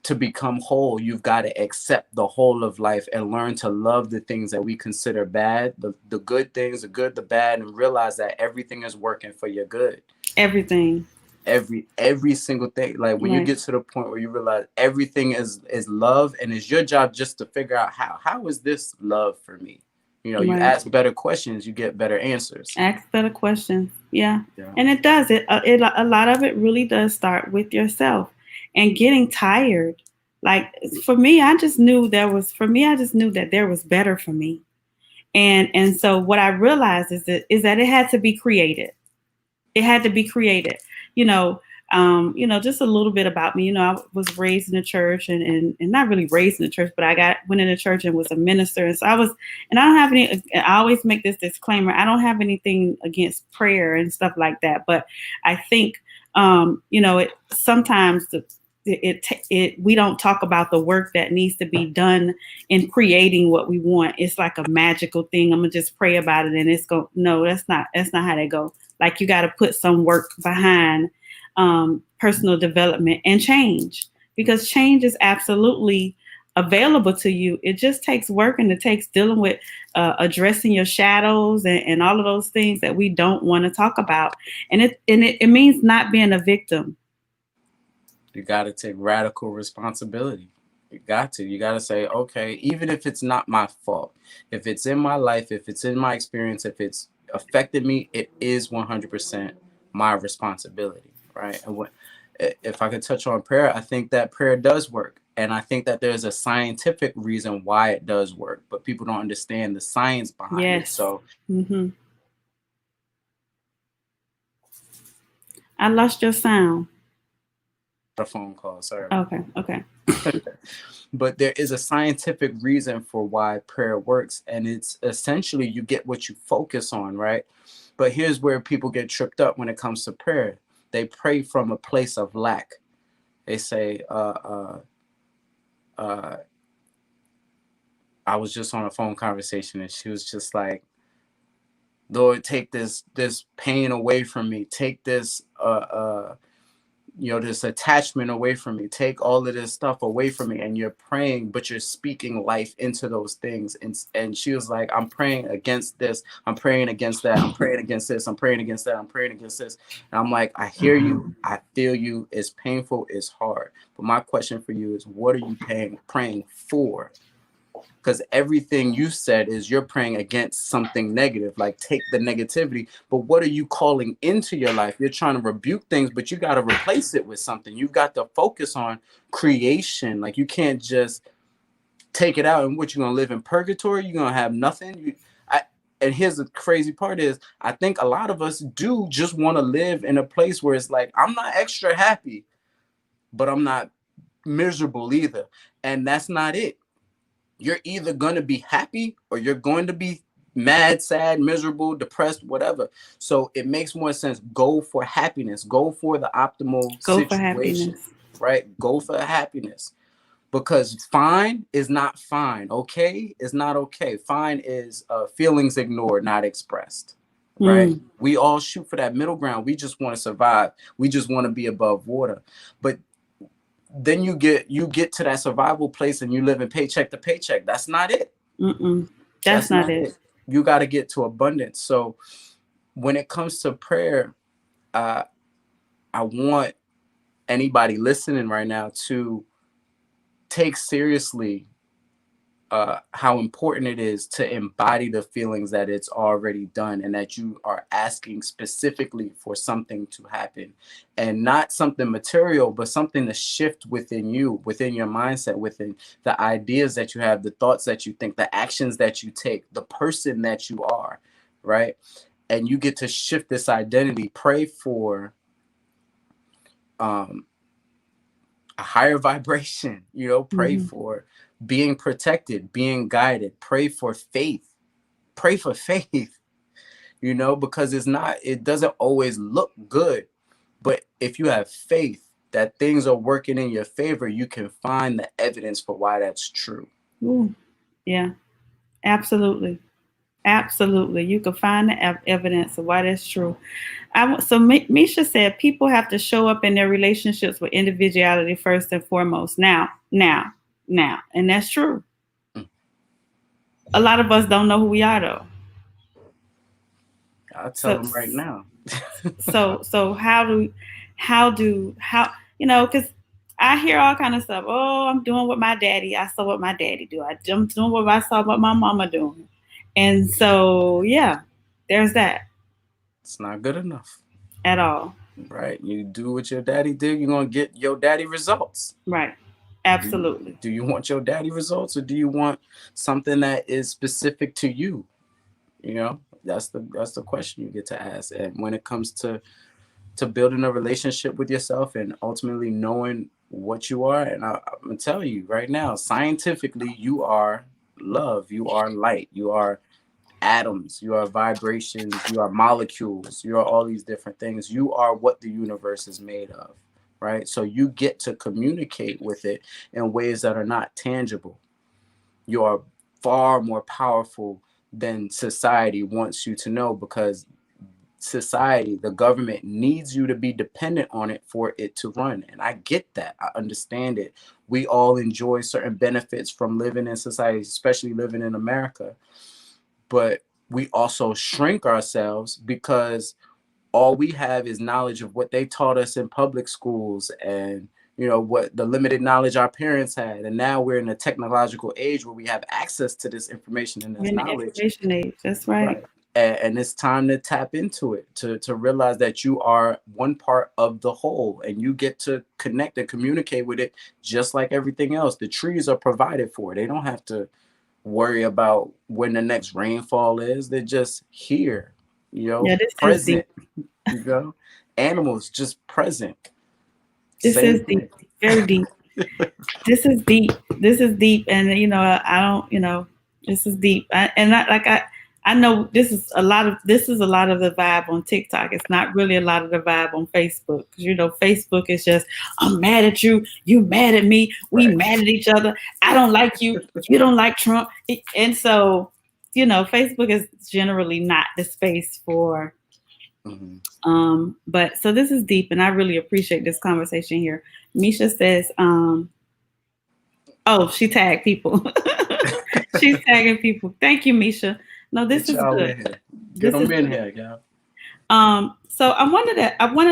to become whole, you've got to accept the whole of life and learn to love the things that we consider bad, the good things, the good, the bad, and realize that everything is working for your good. Everything. Every single thing. Like when you Right. get to the point where you realize everything is love, and it's your job just to figure out how is this love for me. You know, you Right. ask better questions, you get better answers. Ask better questions. Yeah. Yeah. And it does. It a lot of it really does start with yourself and getting tired. Like for me, I just knew I just knew that there was better for me. And so what I realized is that it had to be created. It had to be created. You know, just a little bit about me. You know, I was raised in the church and not really raised in the church, but went into church and was a minister. And so and I don't have any, I always make this disclaimer. I don't have anything against prayer and stuff like that. But I think, sometimes we don't talk about the work that needs to be done in creating what we want. It's like a magical thing. I'm gonna just pray about it and no, that's not how they go. Like you got to put some work behind personal development and change, because change is absolutely available to you. It just takes work, and it takes dealing with addressing your shadows and all of those things that we don't want to talk about. And it means not being a victim. You got to take radical responsibility. You got to say, okay, even if it's not my fault, if it's in my life, if it's in my experience, if it's affected me, it is 100% my responsibility, right? And if I could touch on prayer, I think that prayer does work. And I think that there's a scientific reason why it does work, but people don't understand the science behind it. Yes. So Mm-hmm. I lost your sound. a phone call, sorry. Okay. But there is a scientific reason for why prayer works, and it's essentially you get what you focus on, right? But here's where people get tripped up when it comes to prayer. They pray from a place of lack. They say, I was just on a phone conversation, and she was just like, Lord, take this pain away from me. Take this this attachment away from me. Take all of this stuff away from me. And you're praying, but you're speaking life into those things. And she was like, I'm praying against this. I'm praying against that. I'm praying against this. I'm praying against that. I'm praying against this. And I'm like, I hear you. I feel you. It's painful. It's hard. But my question for you is, what are you praying for? Because everything you said is you're praying against something negative, like take the negativity. But what are you calling into your life? You're trying to rebuke things, but you got to replace it with something. You've got to focus on creation. Like you can't just take it out and what you're going to live in purgatory. You're going to have nothing. And here's the crazy part is I think a lot of us do just want to live in a place where it's like, I'm not extra happy, but I'm not miserable either. And that's not it. You're either going to be happy or you're going to be mad, sad, miserable, depressed, whatever. So it makes more sense. Go for happiness. Go for the optimal situation, right? Go for happiness, because fine is not fine. Okay is not okay. Fine is feelings ignored, not expressed, right? We all shoot for that middle ground. We just want to survive. We just want to be above water. But then you get to that survival place and you live in paycheck to paycheck. That's not it. That's not it. You got to get to abundance. So when it comes to prayer, I want anybody listening right now to take seriously how important it is to embody the feelings that it's already done, and that you are asking specifically for something to happen, and not something material, but something to shift within you, within your mindset, within the ideas that you have, the thoughts that you think, the actions that you take, the person that you are, right? And you get to shift this identity. Pray for a higher vibration, pray for being protected, being guided. Pray for faith. Pray for faith, because it doesn't always look good. But if you have faith that things are working in your favor, you can find the evidence for why that's true. Ooh, yeah, absolutely. Absolutely. You can find the evidence of why that's true. Misha said people have to show up in their relationships with individuality first and foremost. Now. And that's true. Mm. A lot of us don't know who we are though. I'll tell So them right now. so how because I hear all kind of stuff. Oh, I'm doing what my daddy. I saw what my daddy do. I'm doing what I saw what my mama doing. And so yeah, there's that It's not good enough. at all. Right. You do what your daddy did, you're gonna get your daddy results. Right. Do you, Absolutely. do you want your daddy results, or do you want something that is specific to you? You know, that's the question you get to ask. And when it comes to building a relationship with yourself and ultimately knowing what you are, and I'm gonna tell you right now, scientifically, you are love, you are light, you are atoms, you are vibrations, you are molecules, you are all these different things. You are what the universe is made of, right? So you get to communicate with it in ways that are not tangible. You are far more powerful than society wants you to know, because society, the government, needs you to be dependent on it for it to run. And I get that. I understand it. We all enjoy certain benefits from living in society, especially living in America. But we also shrink ourselves because all we have is knowledge of what they taught us in public schools, and what the limited knowledge our parents had. And now we're in a technological age where we have access to this information and this In the knowledge. information age. That's right. Right. And it's time to tap into it, to realize that you are one part of the whole, and you get to connect and communicate with it just like everything else. The trees are provided for. They don't have to worry about when the next rainfall is. They're just here, Yeah, this is deep. present. You know, animals just present. This Same is thing. deep. Very deep. This is deep. This is deep. And I don't, this is deep. I know this is a lot of the vibe on TikTok. It's not really a lot of the vibe on Facebook. Because Facebook is just, I'm mad at you, you mad at me, we Right. mad at each other. I don't like you, you don't like Trump. And so, Facebook is generally not the space for but so this is deep, and I really appreciate this conversation here. Misha says, oh, she tagged people. She's tagging people. Thank you, Misha. No, this Get is y'all good. in here. Get This is them in good. here, y'all. So I wanted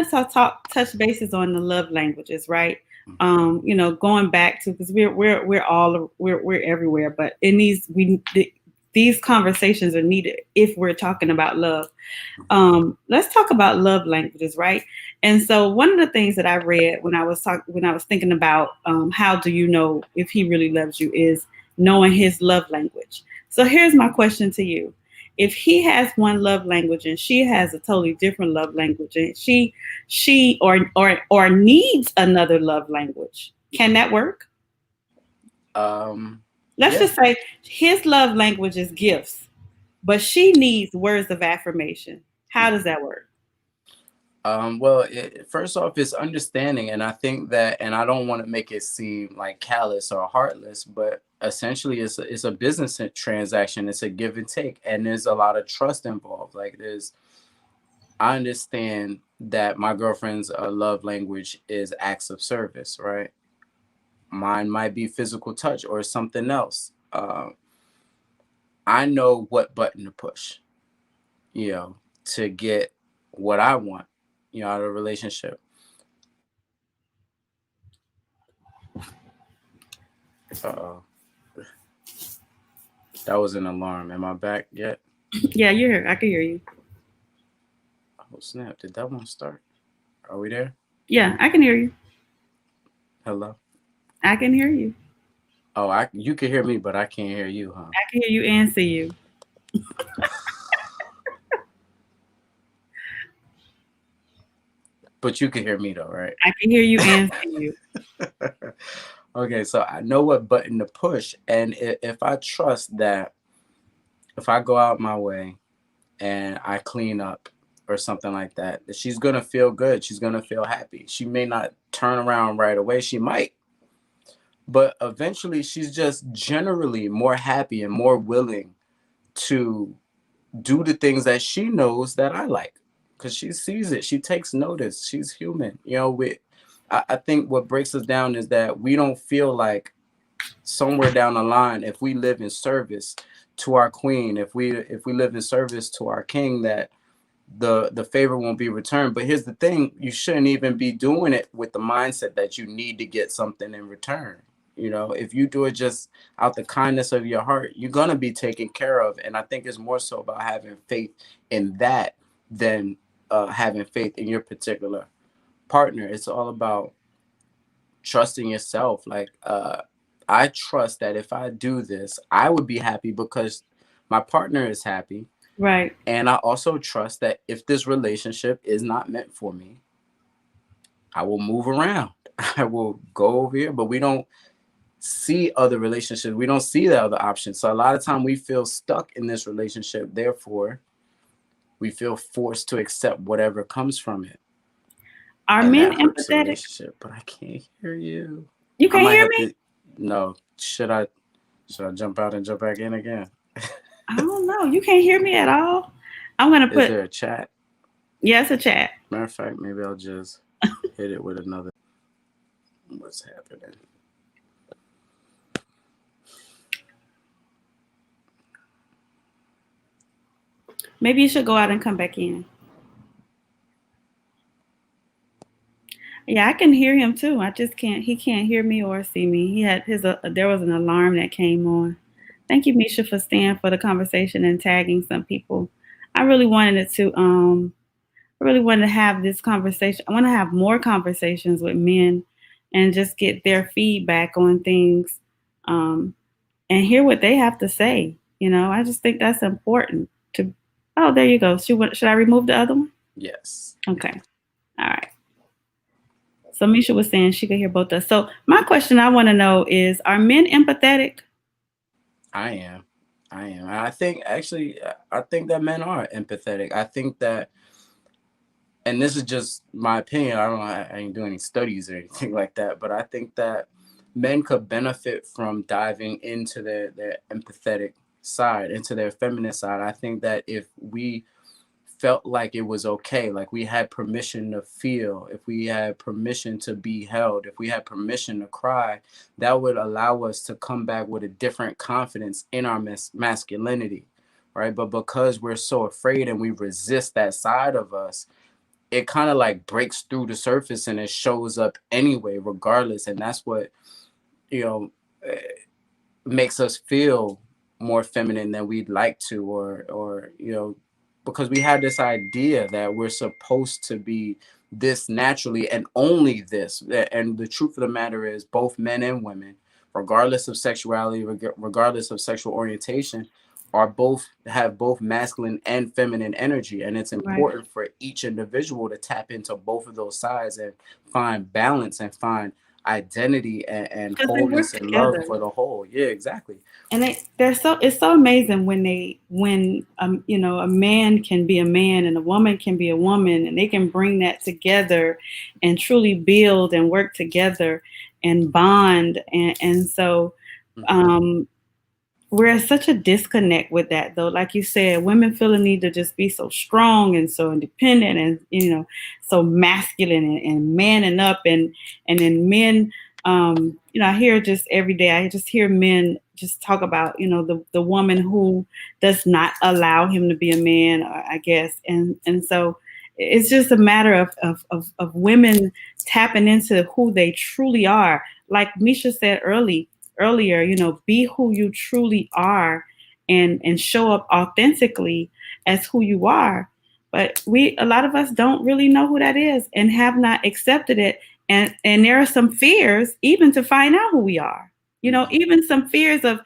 to touch bases on the love languages, right? Going back to, because we're everywhere, but in these conversations are needed if we're talking about love. Let's talk about love languages, right? And so one of the things that I read when I was thinking about how do you know if he really loves you is knowing his love language. So here's my question to you: if he has one love language and she has a totally different love language, and she or needs another love language, can that work? Let's Yeah. just say his love language is gifts, but she needs words of affirmation. How does that work? Well, first off, it's understanding, and I think that, and I don't want to make it seem like callous or heartless, but essentially, it's a business transaction. It's a give and take, and there's a lot of trust involved. I understand that my girlfriend's love language is acts of service, right? Mine might be physical touch or something else. I know what button to push, to get what I want, out of a relationship. Uh-oh. That was an alarm. Am I back yet? Yeah, you're here. I can hear you. Oh, snap. Did that one start? Are we there? Yeah, I can hear you. Hello? I can hear you. Oh, you can hear me, but I can't hear you, huh? I can hear you and see you. But you can hear me, though, right? I can hear you and see you. Okay, so I know what button to push. And if I trust that if I go out my way and I clean up or something like that, she's going to feel good. She's going to feel happy. She may not turn around right away. She might. But eventually, she's just generally more happy and more willing to do the things that she knows that I like, because she sees it. She takes notice. She's human. I think what breaks us down is that we don't feel like somewhere down the line, if we live in service to our queen, if we live in service to our king, that the favor won't be returned. But here's the thing: you shouldn't even be doing it with the mindset that you need to get something in return. If you do it just out the kindness of your heart, you're gonna be taken care of. And I think it's more so about having faith in that than having faith in your particular partner. It's all about trusting yourself. Like, I trust that if I do this, I would be happy because my partner is happy. Right. And I also trust that if this relationship is not meant for me, I will move around. I will go over here, but we don't see other relationships. We don't see the other options. So a lot of time we feel stuck in this relationship. Therefore, we feel forced to accept whatever comes from it. Are And men that hurts the empathetic? relationship. But I can't hear you. You I can't might hear have me? to. No. Should I jump out and jump back in again? I don't know. You can't hear me at all. I'm gonna Is put there a chat? yes, a chat. Matter of fact, maybe I'll just hit it with another. What's happening? Maybe you should go out and come back in. Yeah, I can hear him too. I just can't. He can't hear me or see me. He had his. There was an alarm that came on. Thank you, Misha, for staying for the conversation and tagging some people. I really wanted it to. I really wanted to have this conversation. I want to have more conversations with men, and just get their feedback on things, um, and hear what they have to say. I just think that's important. To. Oh, there you go. Should I remove the other one? Yes. Okay. All right. So Misha was saying she could hear both of us. So my question I want to know is, are men empathetic? I am. I think that men are empathetic. I think that, and this is just my opinion. I don't know. I ain't doing any studies or anything like that, but I think that men could benefit from diving into their empathetic side, into their feminine side. I think that if we felt like it was okay, like we had permission to feel, if we had permission to be held, if we had permission to cry, that would allow us to come back with a different confidence in our masculinity, right? But because we're so afraid and we resist that side of us, it kind of like breaks through the surface and it shows up anyway, regardless. And that's what, you know, makes us feel more feminine than we'd like to, or because we had this idea that we're supposed to be this naturally and only this. And the truth of the matter is, both men and women, regardless of sexuality, regardless of sexual orientation, have both masculine and feminine energy. And it's important Right. for each individual to tap into both of those sides and find balance and find identity and Because they work wholeness and love together. for the whole. Yeah, exactly. And it's so amazing when a man can be a man and a woman can be a woman, and they can bring that together and truly build and work together and bond. And so Mm-hmm. um we're at such a disconnect with that, though. Like you said, women feel the need to just be so strong and so independent and so masculine and manning up, and then men, I hear just every day, I just hear men just talk about the woman who does not allow him to be a man, I guess. And so it's just a matter of women tapping into who they truly are. Like Misha said earlier, be who you truly are, and show up authentically as who you are. But a lot of us don't really know who that is and have not accepted it. And there are some fears even to find out who we are. Even some fears of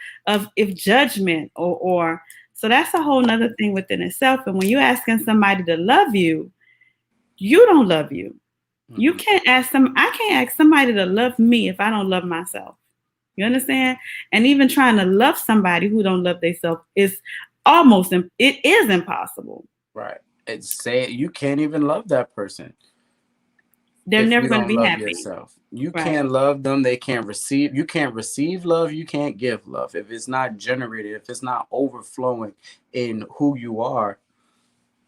if judgment or so that's a whole nother thing within itself. And when you're asking somebody to love you, you don't love you. You Mm-hmm. can't I can't ask somebody to love me if I don't love myself. You understand? And even trying to love somebody who don't love themselves is it is impossible. Right. It's say you can't even love that person. they're if never you going to don't be love happy. yourself. You Right. can't love them, they can't receive. You can't receive love, you can't give love. If it's not generated, if it's not overflowing in who you are,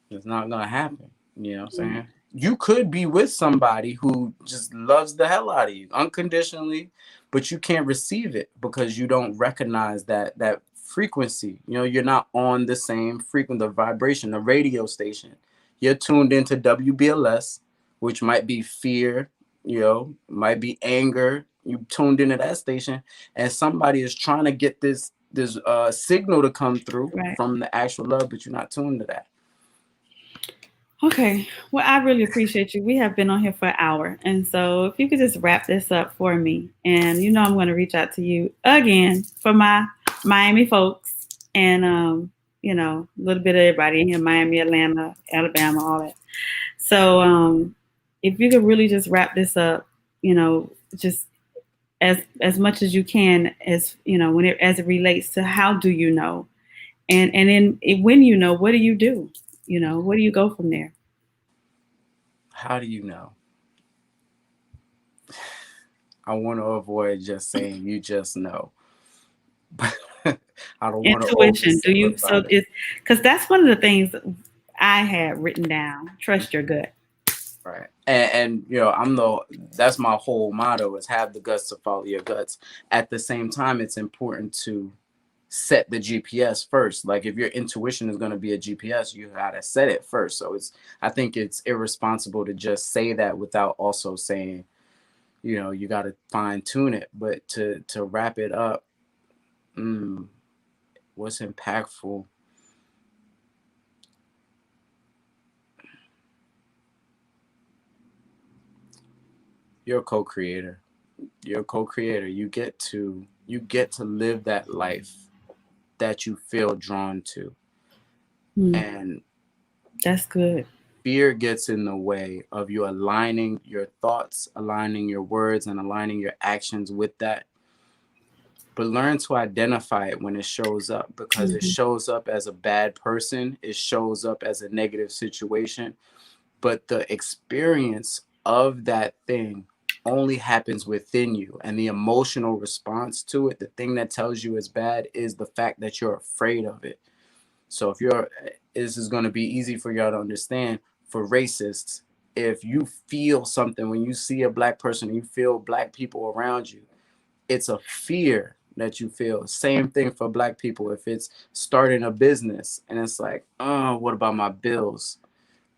it's not gonna happen. You know what I'm saying? You could be with somebody who just loves the hell out of you unconditionally, but you can't receive it because you don't recognize that frequency. You know, you're not on the same frequency, the vibration, the radio station. You're tuned into WBLS, which might be fear, you know, might be anger. You tuned into that station, and somebody is trying to get this signal to come through Right. from the actual love, but you're not tuned to that. Okay. Well, I really appreciate you. We have been on here for an hour. And so if you could just wrap this up for me. And you know I'm going to reach out to you again for my Miami folks and you know, a little bit of everybody in here, Miami, Atlanta, Alabama, all that. So if you could really just wrap this up, you know, just as much as you can, as you know, when it as it relates to how do you know? And then when you know, what do you do? You know, where do you go from there? How do you know? I want to avoid just saying you just know. But I don't want to Intuition. Do you oversimplify so it. it's because that's one of the things I had written down. Trust your gut. Right. And you know, that's my whole motto is have the guts to follow your guts. At the same time, it's important to set the GPS first. Like if your intuition is going to be a GPS, you got to set it first. So I think it's irresponsible to just say that without also saying, you know, you got to fine tune it. But to wrap it up, what's impactful? You're a co-creator. You're a co-creator. You get to live that life that you feel drawn to. And That's good. fear gets in the way of you aligning your thoughts, aligning your words, and aligning your actions with that. But learn to identify it when it shows up, because it shows up as a bad person. It shows up as a negative situation. But the experience of that thing only happens within you. And the emotional response to it, the thing that tells you it's bad, is the fact that you're afraid of it. So this is going to be easy for y'all to understand. For racists, if you feel something when you see a black person, you feel black people around you, it's a fear that you feel. Same thing for black people. If it's starting a business and it's like, oh, what about my bills?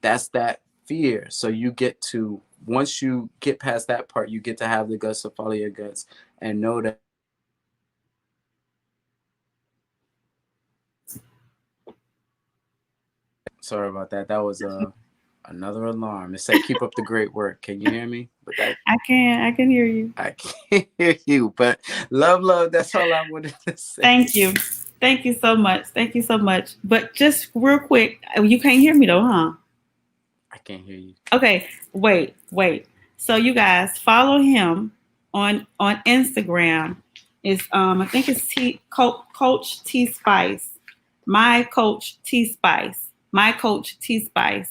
That's that fear. So you get to, once you get past that part, you get to have the guts to follow your guts and know that. Sorry about that. That was another alarm. It said, keep up the great work. Can you hear me? But I can hear you. I can't hear you, but love. That's all I wanted to say. Thank you. Thank you so much. Thank you so much. But just real quick, you can't hear me though, huh? I can't hear you. Okay, wait. So you guys follow him on Instagram. It's I think it's Coach T Spice. My Coach T Spice. My Coach T Spice.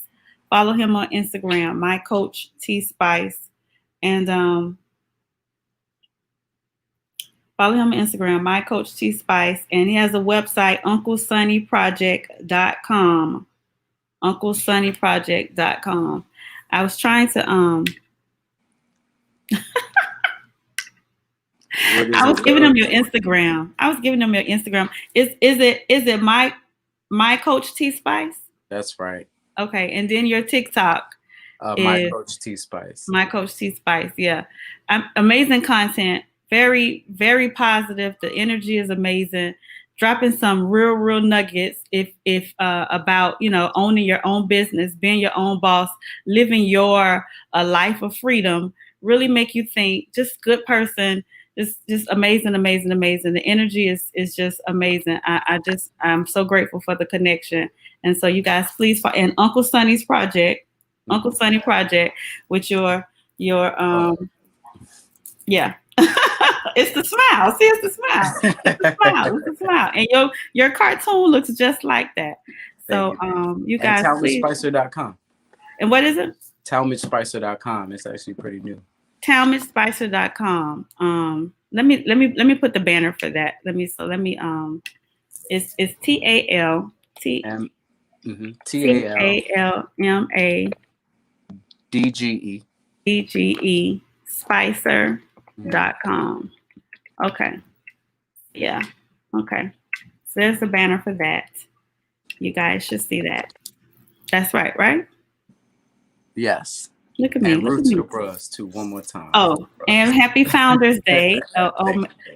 Follow him on Instagram. My Coach T Spice. And follow him on Instagram, My Coach T Spice. And he has a website, UncleSunnyProject.com. UncleSunnyProject.com. I was trying to I was giving them your Instagram. Is it my Coach T Spice? That's right. Okay, and then your TikTok. My Coach T Spice. My Coach T Spice, yeah. Amazing content. Very, very positive. The energy is amazing. Dropping some real nuggets if about, you know, owning your own business, being your own boss, living your life of freedom. Really make you think. Just good person. Just amazing. The energy is just amazing. I'm so grateful for the connection. And so you guys please and Uncle Sunny's project, Uncle Sunny Project, with your yeah. It's the smile. See, it's the smile. It's the smile. And your cartoon looks just like that. So you guys and please. TalmadSpicer.com. And what is it? TalmadgeSpicer.com. It's actually pretty new. TalmadgeSpicer.com. Let me put the banner for that. It's TAL TALMA DGE Spicer.com. Okay. Yeah. Okay. So there's a banner for that. You guys should see that. That's right? Yes. Look at me. And Roots to the Bros too, one more time. Oh, and happy Founders Day,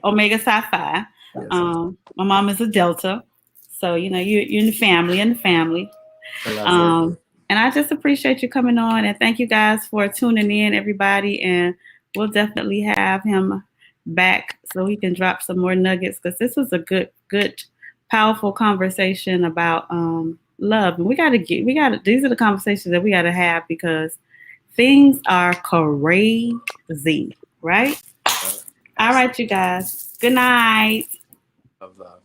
Omega Psi Phi. Yes. My mom is a Delta, so you're in the family. And I just appreciate you coming on, and thank you guys for tuning in, everybody. And we'll definitely have him back so he can drop some more nuggets, because this was a good, powerful conversation about love. And these are the conversations that we got to have, because things are crazy, right? All right, you guys. Good night. Love.